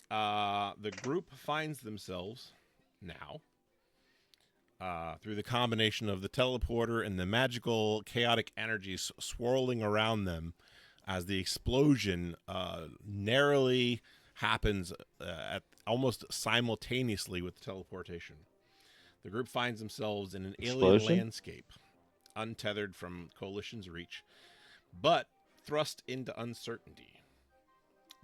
The group finds themselves now through the combination of the teleporter and the magical chaotic energies swirling around them as the explosion narrowly happens at almost simultaneously with the teleportation. The group finds themselves in an alien Explosion? landscape, untethered from Coalition's reach, but thrust into uncertainty.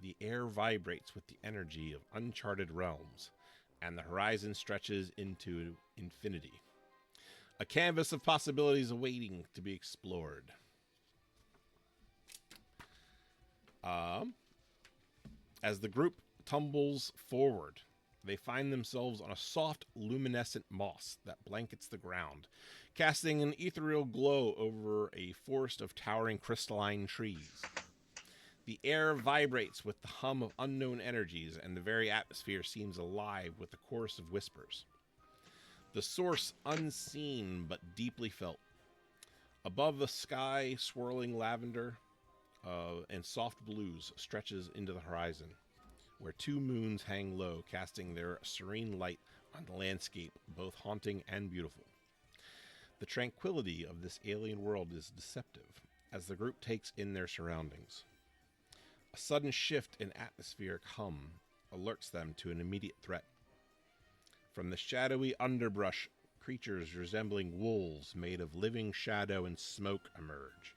The air vibrates with the energy of uncharted realms, and the horizon stretches into infinity. A canvas of possibilities awaiting to be explored. As the group tumbles forward, they find themselves on a soft, luminescent moss that blankets the ground, casting an ethereal glow over a forest of towering crystalline trees. The air vibrates with the hum of unknown energies, and the very atmosphere seems alive with the chorus of whispers. The source unseen but deeply felt. Above the sky, swirling lavender and soft blues stretches into the horizon, where two moons hang low, casting their serene light on the landscape, both haunting and beautiful. The tranquility of this alien world is deceptive, as the group takes in their surroundings. A sudden shift in atmospheric hum alerts them to an immediate threat. From the shadowy underbrush, creatures resembling wolves made of living shadow and smoke emerge,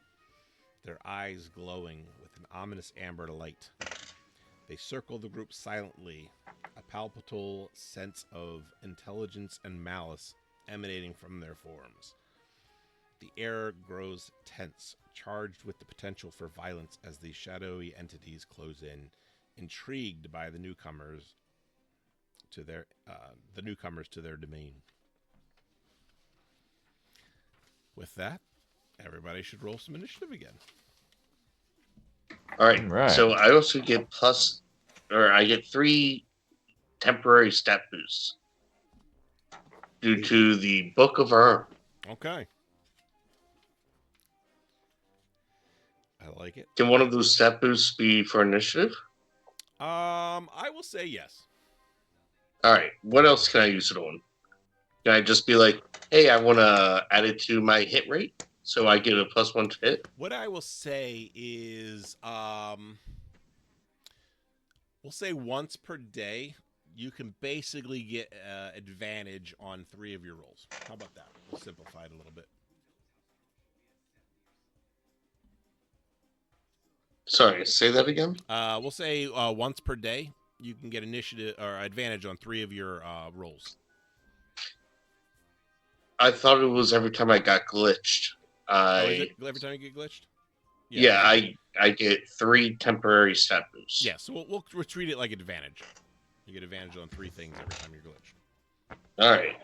their eyes glowing with an ominous amber light. They circle the group silently, a palpable sense of intelligence and malice emanating from their forms. The air grows tense, charged with the potential for violence as these shadowy entities close in, intrigued by the newcomers to their domain. With that, everybody should roll some initiative again. All right. Right. So I also get I get 3 temporary stat boosts due to the Book of Our. Okay. I like it. Can one of those stat boosts be for initiative? I will say yes. All right. What else can I use it on? Can I just be like, hey, I want to add it to my hit rate so I get a +1 to hit? What I will say is, we'll say once per day, you can basically get advantage on 3 of your rolls. How about that? We'll simplify it a little bit. Sorry, say that again. We'll say once per day, you can get initiative or advantage on 3 of your rolls. I thought it was every time I got glitched. Is it every time you get glitched? Yeah, I get 3 temporary stat boosts. Yeah, so we'll treat it like advantage. You get advantage on 3 things every time you're glitched. All right.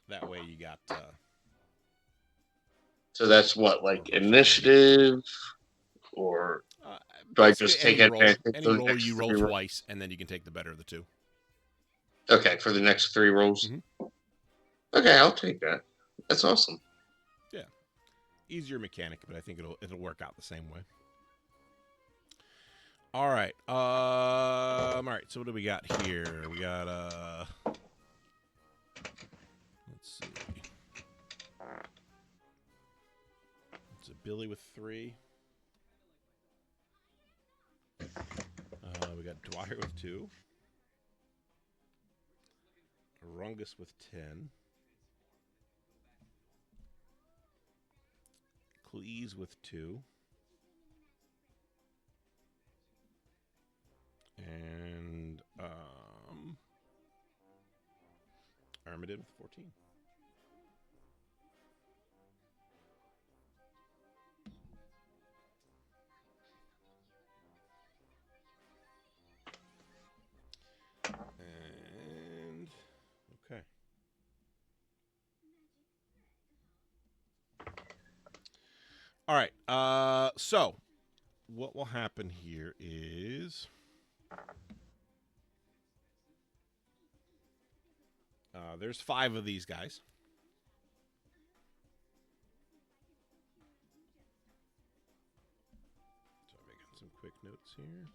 That way you got... So that's what, like initiative, or do I just take advantage of any roll you roll twice, and then you can take the better of the 2. Okay, for the next 3 rolls. Mm-hmm. Okay, I'll take that. That's awesome. Yeah, easier mechanic, but I think it'll work out the same way. All right. All right. So what do we got here? We got let's see. It's a Billy with 3. We got Dwyer with 2. Rungus with 10. Cleese with 2. And Ermadin with 14. And okay. All right. So what will happen here is there's 5 of these guys. So I'm making some quick notes here.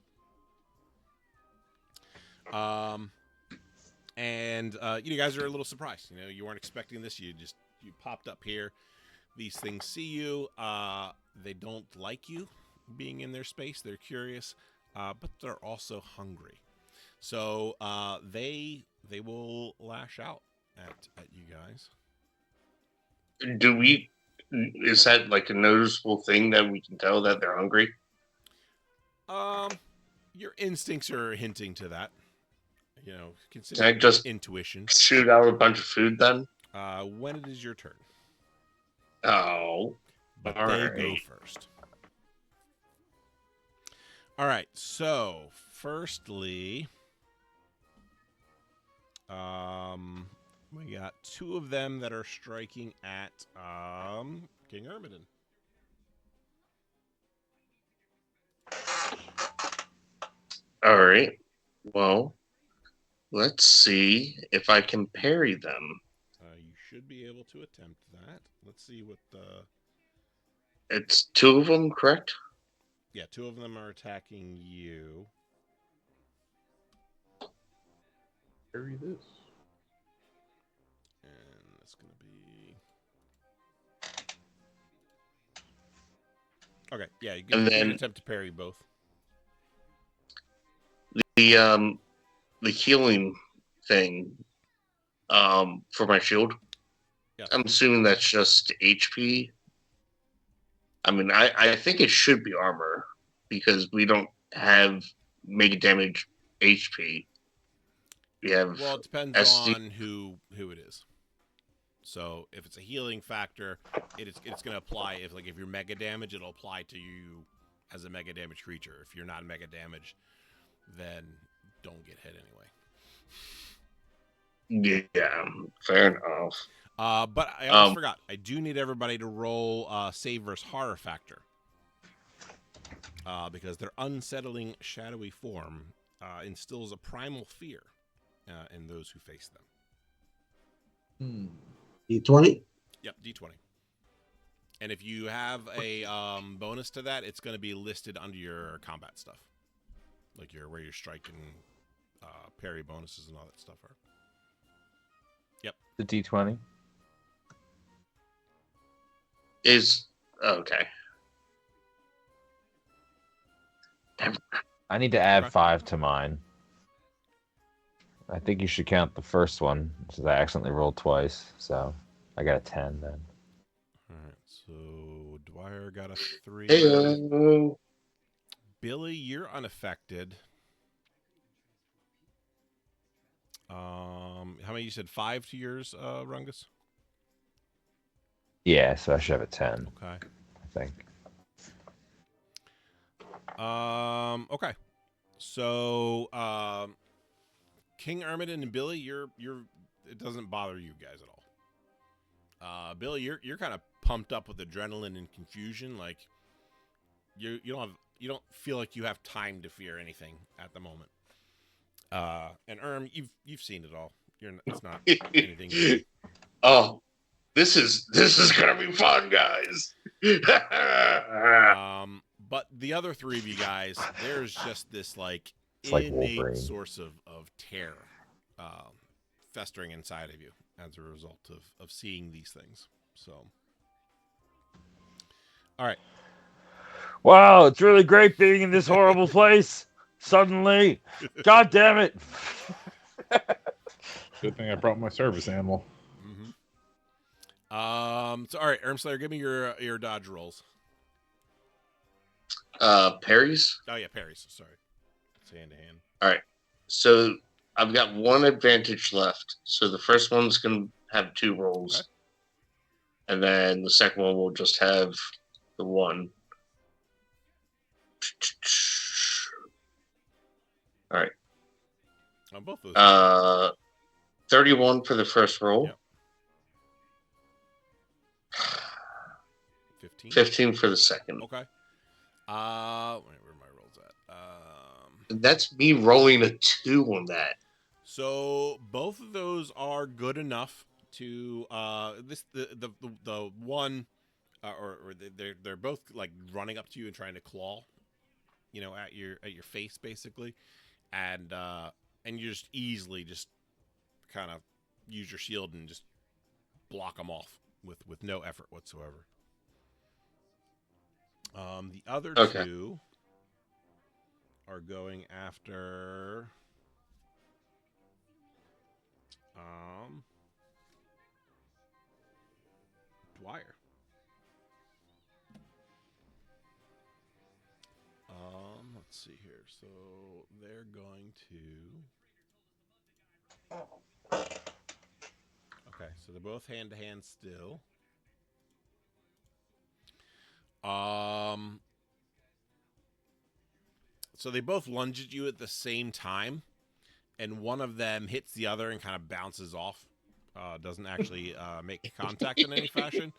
And you guys are a little surprised. You know, you weren't expecting this. You popped up here. These things see you. They don't like you being in their space. They're curious, but they're also hungry. So they will lash out at you guys. Is that like a noticeable thing that we can tell that they're hungry? Your instincts are hinting to that. You know, Can I consider just intuition. shoot out a bunch of food then? When it is your turn. Oh, But all they right. go first. All right. So, firstly, we got 2 of them that are striking at King Ermadin. All right. Well, let's see if I can parry them. You should be able to attempt that. Let's see what the... It's 2 of them, correct? Yeah, 2 of them are attacking you. Parry this. And that's going to be... Okay, yeah, you can attempt to parry both. The healing thing for my shield. Yes. I'm assuming that's just HP. I mean, I think it should be armor because we don't have mega damage HP. We have Well, it depends SD. on who it is. So if it's a healing factor, it's going to apply if you're mega damage, it'll apply to you as a mega damage creature. If you're not mega damage, then don't get hit anyway. Yeah, fair enough. But I almost forgot. I do need everybody to roll save versus horror factor. Because their unsettling shadowy form instills a primal fear in those who face them. D20? Yep, D20. And if you have a bonus to that, it's going to be listed under your combat stuff. Like where your strike and parry bonuses and all that stuff are. Yep. The D20. Is okay. I need to add Okay. 5 to mine. I think you should count the first one, since I accidentally rolled twice. So I got a 10 then. All right. So Dwyer got a 3. Hey, Billy, you're unaffected. How many you said 5 to yours, Rungus? Yeah, so I should have a 10, Okay. I think. Okay. So, King Ermadin and Billy, you're it doesn't bother you guys at all. Billy, you're kind of pumped up with adrenaline and confusion. Like you don't feel like you have time to fear anything at the moment. And you've seen it all. It's not anything new. Oh, this is gonna be fun, guys. But the other three of you guys, there's just this It's like innate Wolverine. source of terror festering inside of you as a result of seeing these things. So, all right. Wow, it's really great being in this horrible place. Suddenly. God damn it. Good thing I brought my service animal. Mm-hmm. So all right, Ermslayer, give me your dodge rolls. Parries. Oh yeah, parries. Sorry, it's hand to hand. All right. So I've got one advantage left. So the first one's gonna have 2 rolls, Okay. and then the second one will just have the one. All right. On both those. 31 for the first roll. Yep. 15. 15 for the second. Okay. Where are my rolls at? That's me rolling a 2 on that. So both of those are good enough to the one, or they're both like running up to you and trying to claw, at your face basically, and you just easily just kind of use your shield and just block them off with no effort whatsoever. The other Okay. 2 are going after Dwyer. Let's see here. So they're going to. Okay, so they're both hand to hand still. So they both lunge at you at the same time, and one of them hits the other and kind of bounces off. Doesn't actually make contact in any fashion,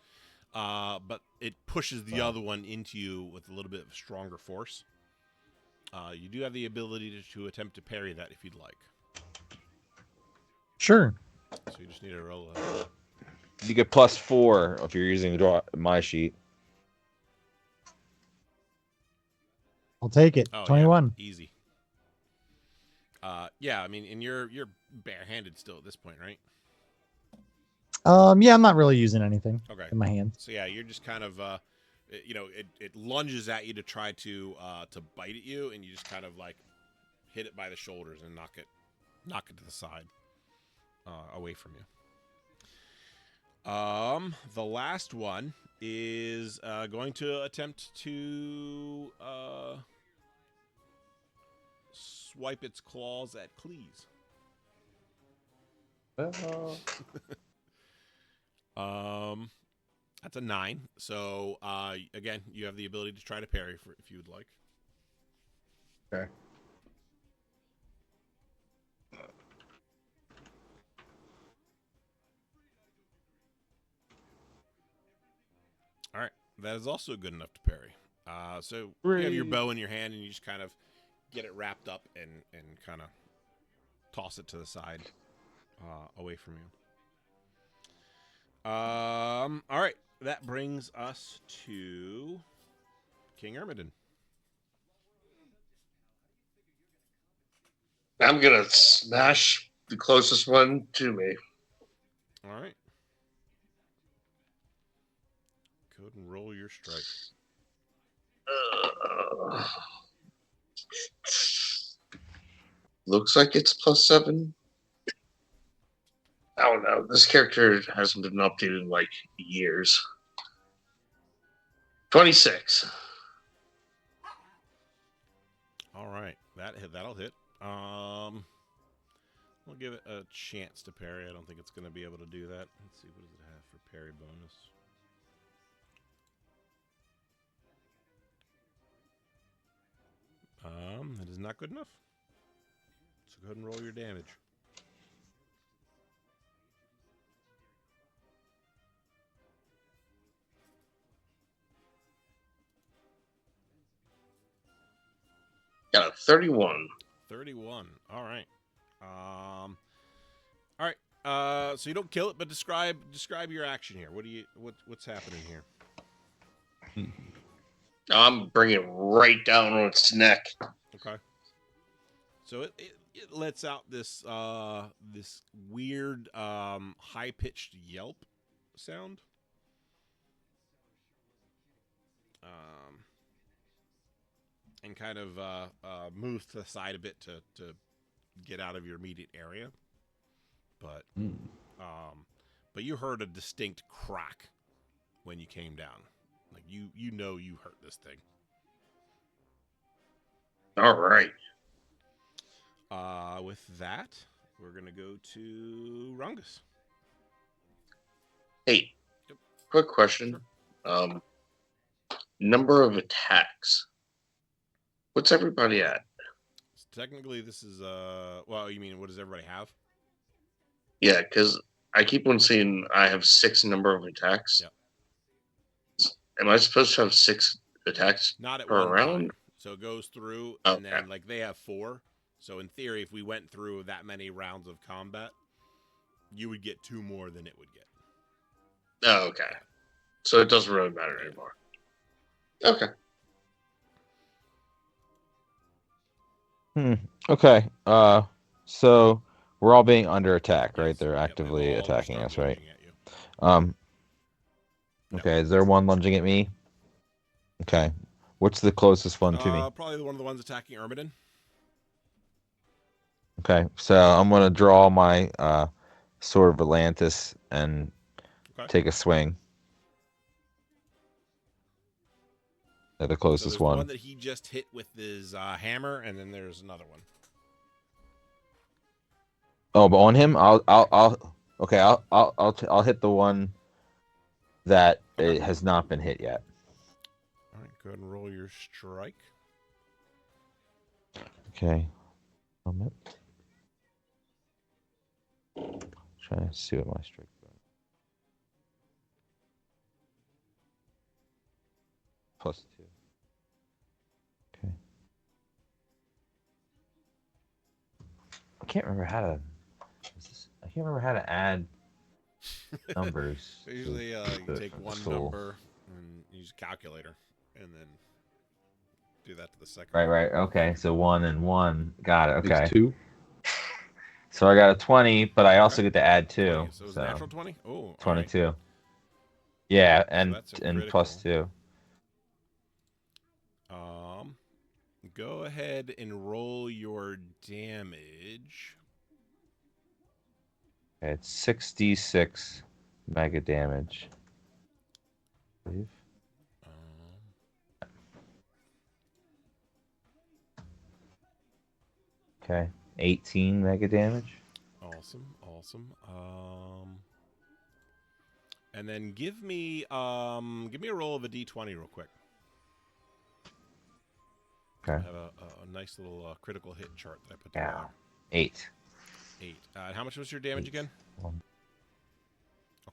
but it pushes the other one into you with a little bit of stronger force. You do have the ability to attempt to parry that if you'd like. Sure. So you just need to roll You get +4 if you're using my sheet. I'll take it. Oh, 21. Yeah, easy. Yeah, I mean, and you're barehanded still at this point, right? Yeah, I'm not really using anything Okay. in my hands. So yeah, you're just kind of, it lunges at you to try to bite at you, and you just kind of like hit it by the shoulders and knock it to the side, away from you. The last one is going to attempt to swipe its claws at Cleese. That's a 9. So again, you have the ability to try to parry if you would like. Okay. All right, that is also good enough to parry. So you have your bow in your hand, and you just kind of get it wrapped up and kind of toss it to the side, away from you. All right, that brings us to King Ermadin. I'm gonna smash the closest one to me. All right. Go ahead and roll your strike. Looks like it's +7. I don't know. This character hasn't been updated in like years. 26. All right, that'll hit. We'll give it a chance to parry. I don't think it's going to be able to do that. Let's see, what does it have for parry bonus? That is not good enough. So go ahead and roll your damage. Got a 31. 31. All right. All right. So you don't kill it, but describe your action here. What's happening here? I'm bringing it right down on its neck. Okay. So it lets out this this weird high pitched yelp sound. And kind of moves to the side a bit to get out of your immediate area. But you heard a distinct crack when you came down. Like you know you hurt this thing. All right. With that, we're gonna go to Rungus. Hey, Yep. quick question. Sure. Number of attacks. What's everybody at? So technically, this is well, you mean what does everybody have? Yeah, because I keep on seeing I have 6 number of attacks. Yep. Am I supposed to have 6 attacks Not at per one round? time. So it goes through, and Okay. then like they have 4. So in theory, if we went through that many rounds of combat, you would get 2 more than it would get. Oh, okay. So it doesn't really matter anymore. Okay. Okay. So we're all being under attack, right? Yes. They're Yep, they actively will all attacking start us, right? lunging at you. Okay. Is there one lunging at me? Okay. What's the closest one to me? Probably one of the ones attacking Ermadin. Okay. So I'm gonna draw my Sword of Atlantis and Okay. take a swing at the So closest there's the one. one that he just hit with his hammer, and then there's another one. Oh, but on him, I'll hit the one that Okay. it has not been hit yet. All right, go ahead and roll your strike. Okay. Moment. Trying to see what my strike bonus. +2. Okay. I can't remember how to. I can't remember how to add numbers. So usually, you the take one soul. number and use a calculator, and then do that to the second. Right. Okay. So 1 and 1. Got it. Okay. It's 2. So I got a 20, but I also Alright. get to add 2. 20. So it's natural 20. Oh, all right. 22. Yeah, and that's a and critical. +2. go ahead and roll your damage. It's 6d6 mega damage. I believe. Okay, 18 mega damage. Awesome. And then give me a roll of a d20 real quick. Okay. I have a nice little critical hit chart that I put together. Yeah. 8. 8. How much was your damage again? Okay.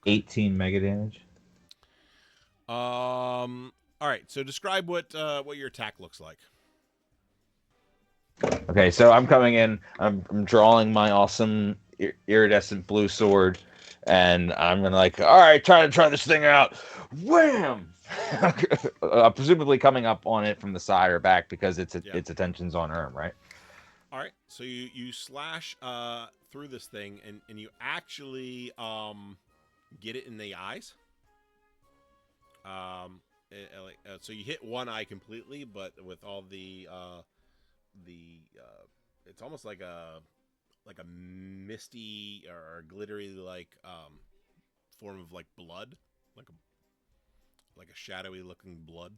18 mega damage. All right. So describe what your attack looks like. Okay, so I'm coming in. I'm drawing my awesome iridescent blue sword, and I'm gonna all right, try this thing out. Wham! Presumably coming up on it from the side or back because its attention's on Erm, right? All right. So you slash through this thing, and you actually get it in the eyes. So you hit one eye completely, but with all the it's almost like a misty or glittery form of blood, like a shadowy looking blood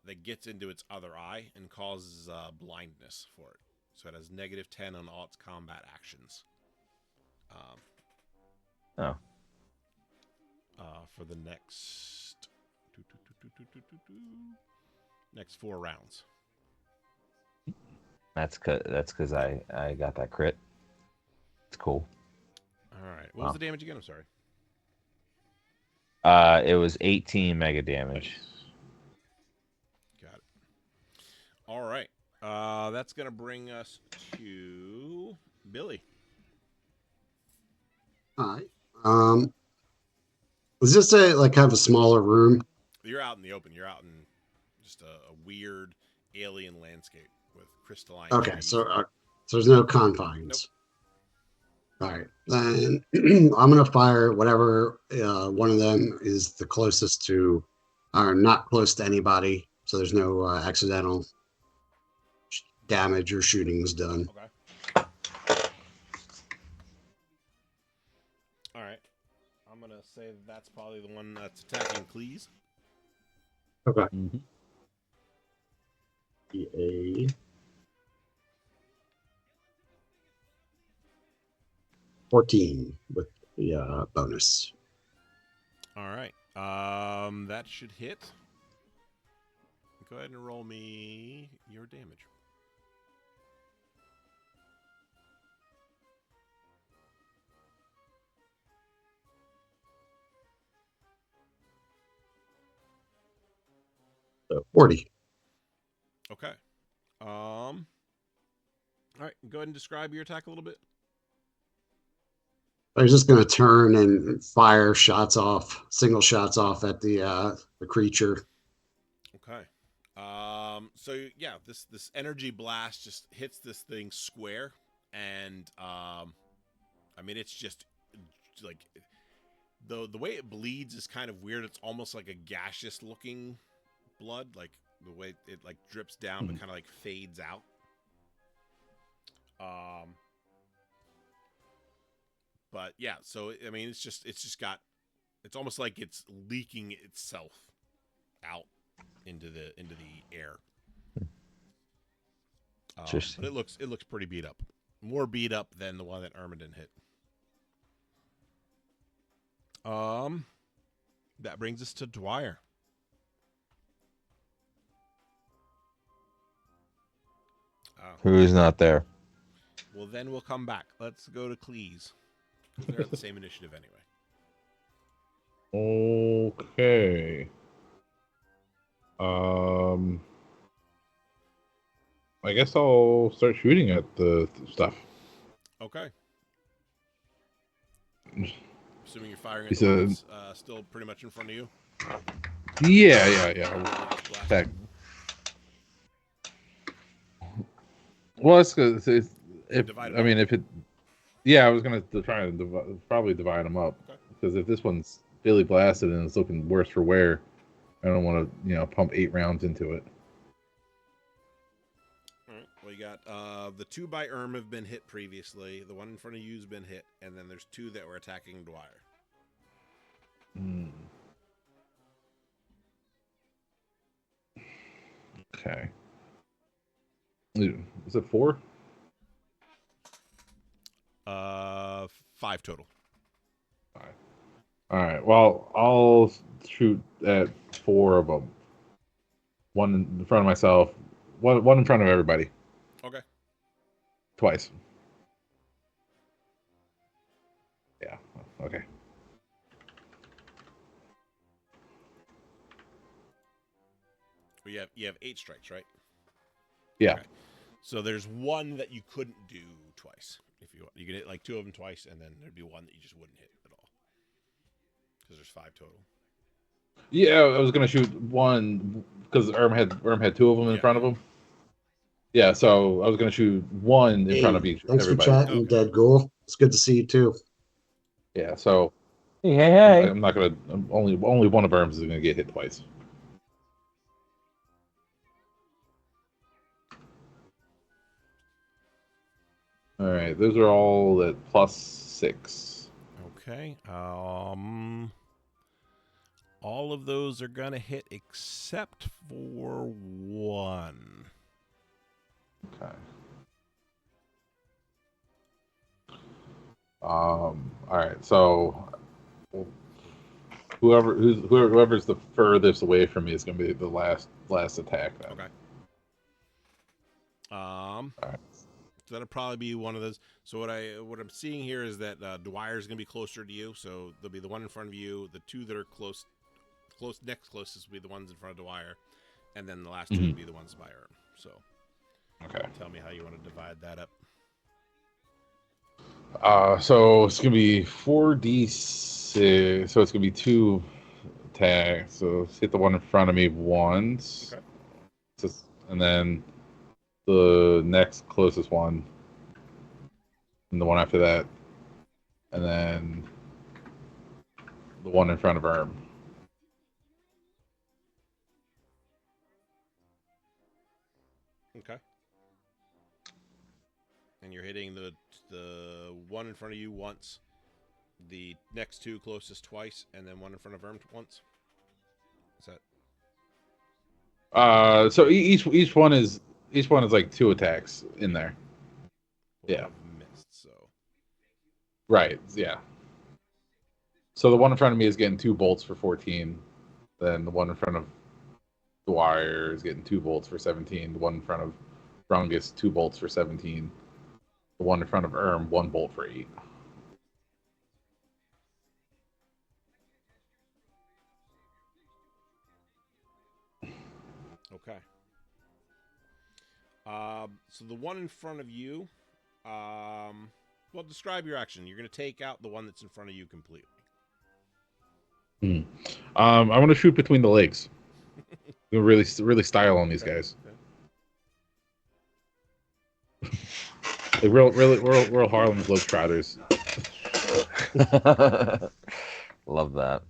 that gets into its other eye and causes blindness for it. So it has -10 on all its combat actions. For the next next 4 rounds. That's because I got that crit. It's cool. All right. What was the damage again? I'm sorry. It was 18 mega damage. Got it. All right. That's gonna bring us to Billy. All right. Is this kind of a smaller room? You're out in the open. You're out in just a weird alien landscape with crystalline. Okay, trees. so there's no confines. Nope. All right, then I'm gonna fire whatever one of them is the closest to, or not close to anybody, so there's no accidental damage or shootings done. Okay. All right. I'm gonna say that's probably the one that's attacking Cleese. Okay. Mm-hmm. A 14 with the bonus. All right. That should hit. Go ahead and roll me your damage. So 40. Okay. All right. Go ahead and describe your attack a little bit. I was just going to turn and fire single shots off at the creature. Okay. So yeah, this energy blast just hits this thing square, and I mean it's just like the way it bleeds is kind of weird. It's almost like a gaseous looking blood, like the way it drips down but kind of fades out. But yeah, so I mean it's almost like it's leaking itself out into the air. But it looks pretty beat up. More beat up than the one that Ermadin hit. That brings us to Dwyer. Who's not there? Well, then we'll come back. Let's go to Cleese. They're at the same initiative anyway. Okay. I guess I'll start shooting at the stuff. Okay. Assuming you're firing at He's the one that's still pretty much in front of you. Yeah. Attack. Well, it's because if it, yeah, I was gonna try and probably divide them up because if this one's Billy blasted and it's looking worse for wear, I don't want to pump 8 rounds into it. We got the 2 by have been hit previously. The one in front of you's been hit, and then there's 2 that were attacking Dwyer. Okay. Is it 4? 5 total. 5. All right. Well, I'll shoot at 4 of them. 1 in front of myself. One in front of everybody. Okay. Twice. Yeah. Okay. Well, you have 8 strikes, right? Yeah. Okay. So there's 1 that you couldn't do twice. If you want, you could hit like 2 of them twice, and then there'd be 1 that you just wouldn't hit at all. Because there's 5 total. Yeah, I was gonna shoot 1 because Erm had 2 of them in front of him. Yeah, so I was gonna shoot 1 in front of each. Thanks everybody. for chatting, Dead Ghoul. It's good to see you too. Yeah, so Hey. I'm not gonna. Only one of Erms is gonna get hit twice. All right, those are all at +6. Okay. All of those are gonna hit except for 1. Okay. All right, so whoever's the furthest away from me is gonna be the last attack. Then. Okay. All right. So that'll probably be one of those. So what I'm seeing here is that Dwyer's gonna be closer to you. So there'll be the one in front of you. The 2 that are next closest will be the ones in front of Dwyer, and then the last 2 will be the ones by Erm. So. Okay. Tell me how you want to divide that up. So it's gonna be 4d6. So it's gonna be 2 attacks. So let's hit the one in front of me once. Okay. And then the next closest one, and the one after that, and then the one in front of Erm. Okay. And you're hitting the one in front of you once, the next 2 closest twice, and then one in front of Erm once. Is that? So each one is like 2 attacks in there. Yeah. Missed, so. Right. Yeah. So the one in front of me is getting 2 bolts for 14. Then the one in front of Dwyer is getting 2 bolts for 17. The one in front of Brungus, 2 bolts for 17. The one in front of Erm, 1 bolt for 8. Okay. So the one in front of you, well, describe your action. You're going to take out the one that's in front of you completely. I want to shoot between the legs. really style on these guys. Like real Harlem Globetrotters. Love that.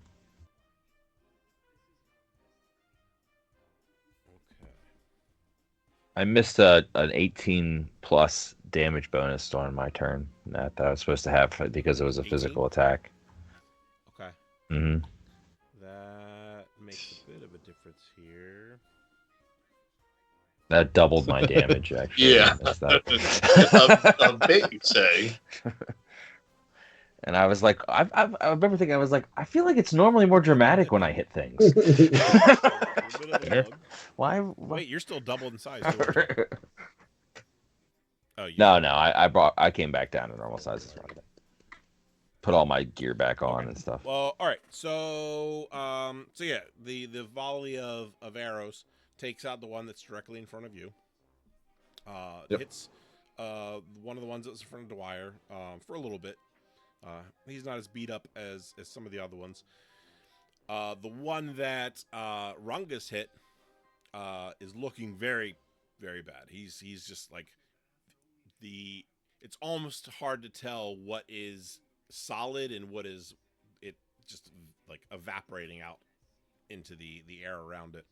Okay. I missed an 18 plus damage bonus on my turn that I was supposed to have because it was a 18? physical attack. Okay. Mm-hmm. That makes a bit of a difference here. That doubled my damage, actually. Yeah. I missed that. a bit, you'd say. And I was like, I remember thinking, I was like, I feel like it's normally more dramatic when I hit things. Why? Wait, you're still doubled in size. Oh, No, I came back down to normal size as well. Put all my gear back on and stuff. Well, all right. So, yeah, the volley of arrows takes out the one that's directly in front of you. Hits one of the ones that's in front of Dwyer for a little bit. He's not as beat up as some of the other ones. The one that Rungus hit is looking very, very bad. He's just like it's almost hard to tell what is solid and what is it just like evaporating out into the air around it.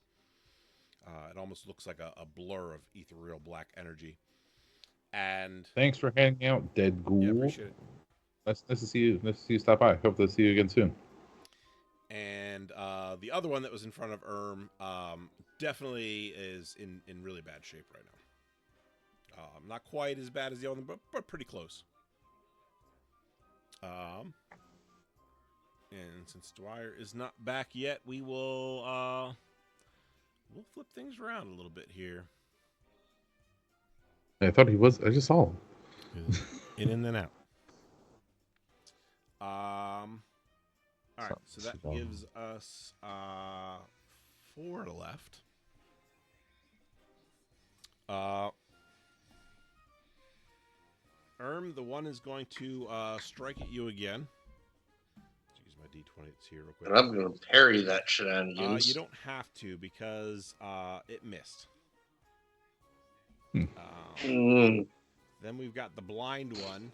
It almost looks like a blur of ethereal black energy. And Thanks for hanging out, Dead Ghoul. yeah, appreciate it. Nice to see you. Nice to see you stop by. Hope to see you again soon. And the other one that was in front of definitely is in really bad shape right now. Not quite as bad as the other one, but pretty close. And since Dwyer is not back yet, we'll flip things around a little bit here. I thought he was. I just saw him. In and then out. All right, so that gives us 4 left. The one is going to strike at you again. Let's use my D20 here real quick. And I'm going to parry that shenanigans. You don't have to because it missed. Then we've got the blind one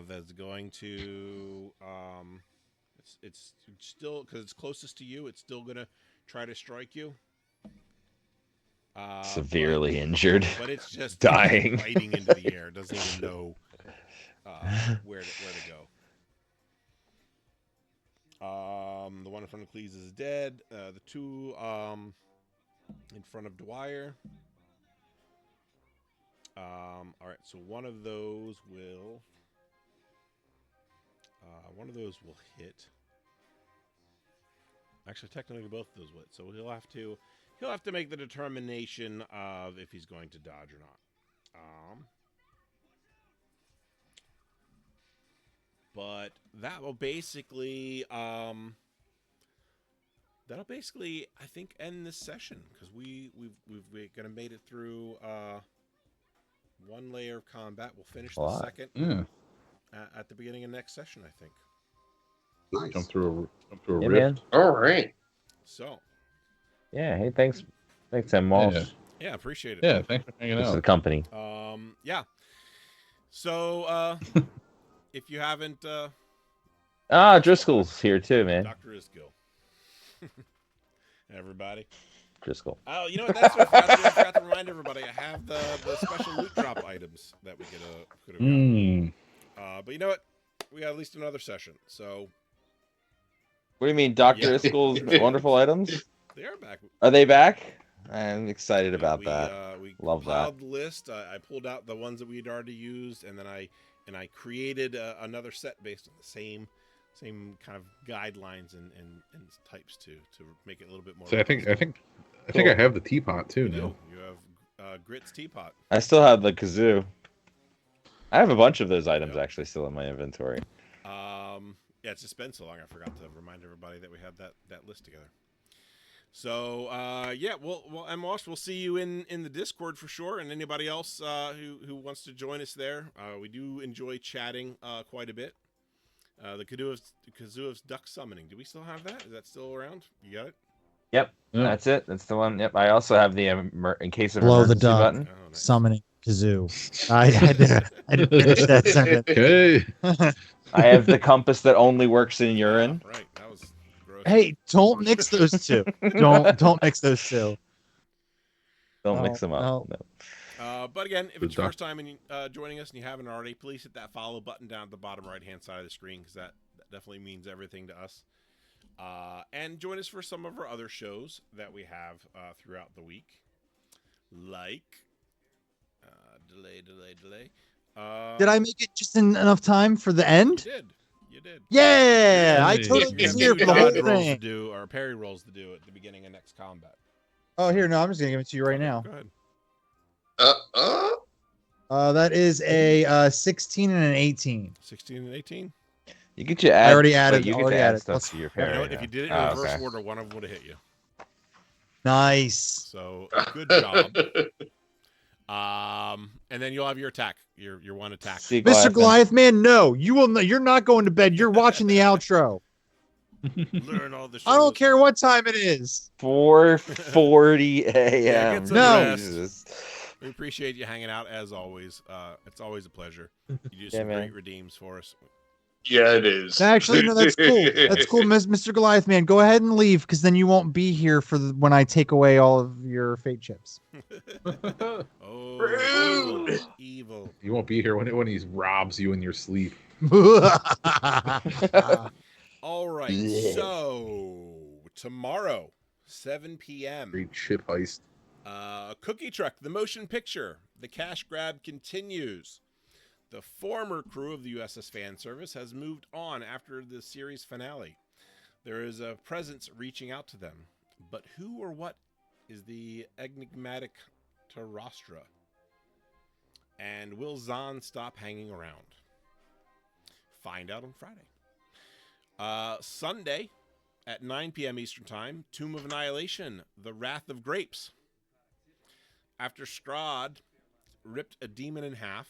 that's going to it's still, because it's closest to you, it's still gonna try to strike you. Severely injured, but it's just dying, fighting into the air. Doesn't even know where to go. The one in front of Cleese is dead. The two in front of Dwyer. All right, so one of those will hit. Actually, technically, both of those will hit. So he'll have to make the determination of if he's going to dodge or not. But that will basically, I think, end this session because we've kind of made it through one layer of combat. We'll finish the second at the beginning of next session, I think. Nice. Jump through a Yeah, rift. man. All right. So. Yeah. Hey, thanks, Sam Walsh. Yeah, appreciate it. Yeah, thanks for hanging Thanks out. for the company. Yeah. So, if you haven't, Driscoll's here too, man. Dr. Iskill. Everybody. Driscoll. Oh, you know what? That's what I forgot to remind everybody. I have the special loot drop items that we could have gotten. But you know what? We got at least another session. So. What do you mean, Dr. Iskill's wonderful items? They are back. Are they back? I'm excited about that. We love compiled that. The list. I pulled out the ones that we had already used, and then I created another set based on the same kind of guidelines and types to make it a little bit more. So I think I have the teapot too. You have Grit's teapot. I still have the kazoo. I have a bunch of those items actually still in my inventory. Yeah, it's just been so long. I forgot to remind everybody that we had that list together. So yeah, we'll see you in the Discord for sure, and anybody else who wants to join us there. We do enjoy chatting quite a bit. The Kazua's Duck Summoning. Do we still have that? Is that still around? You got it? Yep, that's it. That's the one. Yep, I also have the in case of Blow the emergency duck. button. Oh, nice. Summoning kazoo. I didn't finish that sentence. Okay. I have the compass that only works in urine. Right, that was gross. Hey, don't mix those two. Don't mix those two. Don't mix them up. No. No. But again, if it's your first time joining us and you haven't already, please hit that follow button down at the bottom right-hand side of the screen because that definitely means everything to us. And join us for some of our other shows that we have throughout the week, like delay. Did I make it just in enough time for the end? You did. Yeah, I Hey. totally You was have here two for the whole dodge rolls to thing. do, or parry rolls to do at the beginning of next combat. Oh, here, no, I'm just gonna give it to you right now. Go ahead. That is a 16 and an 18. 16 and 18. You get your add. I already added. You get already to add added. stuff to your parry. You know what? If you did it in reverse order, one of them would have hit you. Nice. So good job. And then you'll have your attack, your one attack. See, Mr. Goliath, man, no, you will. You're not going to bed. You're watching the outro. Learn all the. I don't shows. care what time it is. 4:40 a.m. Yeah, get some No. rest. Jesus. We appreciate you hanging out as always. It's always a pleasure. You do Yeah, some man. great redeems for us. Yeah, it is. Actually, no, that's cool. That's cool, Mr. Goliath man. Go ahead and leave, because then you won't be here for when I take away all of your fate chips. Oh, evil. You won't be here when he robs you in your sleep. All right, so tomorrow, 7 p.m. Great ship heist. Cookie Truck, the motion picture. The cash grab continues. The former crew of the USS Fan Service has moved on after the series finale. There is a presence reaching out to them, but who or what is the enigmatic Terrastra? And will Zahn stop hanging around? Find out on Friday. Sunday at 9 p.m. Eastern Time, Tomb of Annihilation, The Wrath of Grapes. After Strahd ripped a demon in half,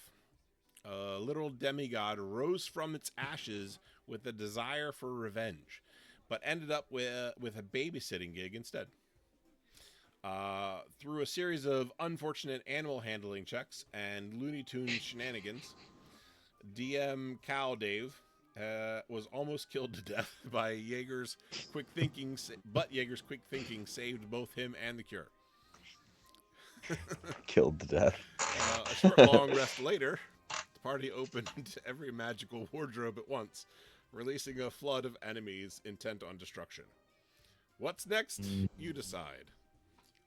a literal demigod rose from its ashes with a desire for revenge, but ended up with a babysitting gig instead. Through a series of unfortunate animal handling checks and Looney Tunes shenanigans, DM Cow Dave was almost killed to death by Jaeger's quick thinking, but Jaeger's quick thinking saved both him and the cure. Killed to death. A short long rest later, the party opened every magical wardrobe at once, releasing a flood of enemies intent on destruction. What's next? You decide.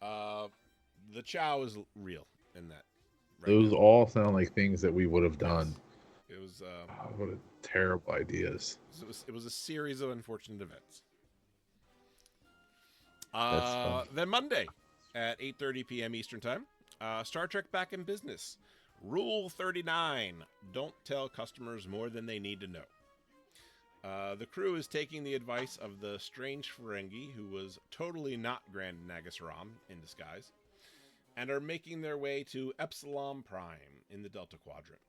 The chow is real in that. Right Those now. all sound like things that we would have done. It was What a terrible ideas. it was a series of unfortunate events. That's fun. Then Monday at 8:30 p.m. Eastern Time, Star Trek Back in Business. Rule 39: don't tell customers more than they need to know. The crew is taking the advice of the strange Ferengi, who was totally not Grand Nagus Ram in disguise, and are making their way to Epsilon Prime in the Delta Quadrant.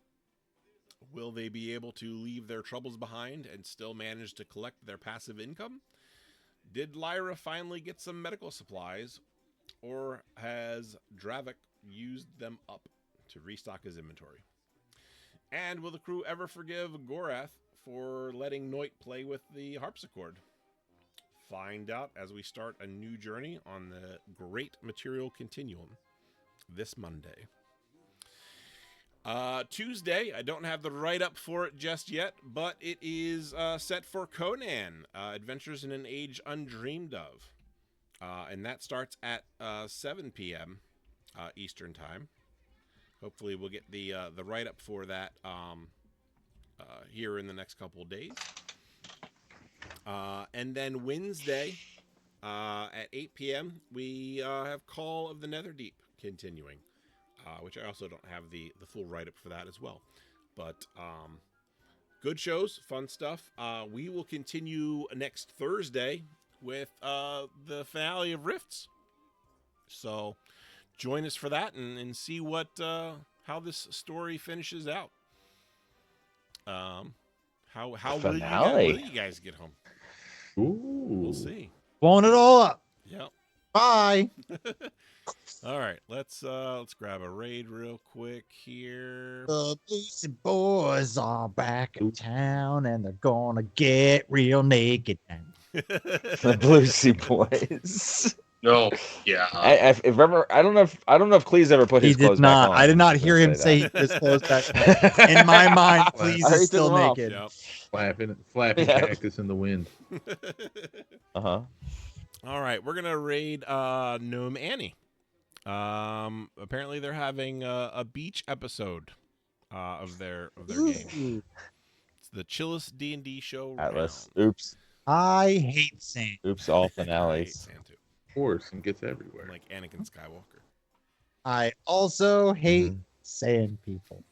Will they be able to leave their troubles behind and still manage to collect their passive income? Did Lyra finally get some medical supplies, or has Dravik used them up to restock his inventory? And will the crew ever forgive Gorath for letting Noit play with the harpsichord? Find out as we start a new journey on the Great Material Continuum this Monday. Tuesday, I don't have the write-up for it just yet, but it is set for Conan, Adventures in an Age Undreamed Of. And that starts at 7 p.m. Eastern Time. Hopefully we'll get the write-up for that here in the next couple of days. And then Wednesday at 8 p.m. we have Call of the Netherdeep continuing, which I also don't have the full write-up for that as well. But good shows, fun stuff. We will continue next Thursday with the finale of Rifts. So join us for that and see what how this story finishes out. How will you guys get home? Ooh. We'll see. Blowing it all up. Yep. Bye. All right, let's grab a raid real quick here. The Lucy boys are back in town, and they're gonna get real naked. The Bluesy Boys. No, yeah. I remember. I don't know if Cleese ever put He his did clothes not. back on. I did not hear him say his clothes back on. In my mind, Cleese I is took still them off. naked. Yep. Flapping Yeah. cactus in the wind. Uh-huh. All right, we're gonna raid Gnome Annie. Apparently they're having a beach episode of their game. It's the chillest D&D show. Atlas. around. Oops. I hate sand. Oops. All I hate finales. sand too. Of course, and gets everywhere. I'm like Anakin Skywalker. I also hate sand people.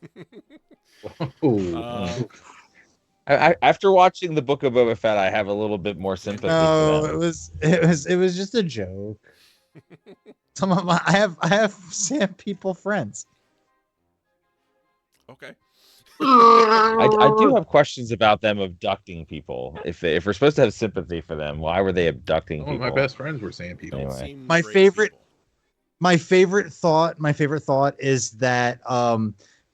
Oh. After watching the Book of Boba Fett, I have a little bit more sympathy No, for it them. was just a joke. Some of my I have sand people friends. Okay. I do have questions about them abducting people. If we're supposed to have sympathy for them, why were they abducting Some of people? my best friends were sand people. Don't Anyway. seem My great favorite- people. My favorite thought is that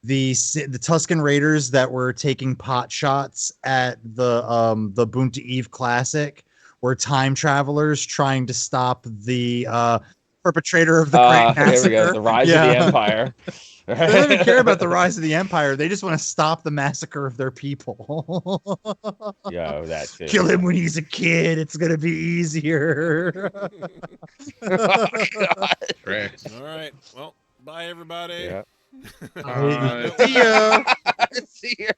the Tuscan Raiders that were taking pot shots at the Boonta Eve Classic were time travelers trying to stop the perpetrator of the Great Here Massacre. we go. The rise of the empire. They don't even care about the rise of the empire. They just want to stop the massacre of their people. Yo, that too. Kill him when he's a kid. It's gonna be easier. Correct. All right. Well, bye everybody. Yeah. See ya. See ya.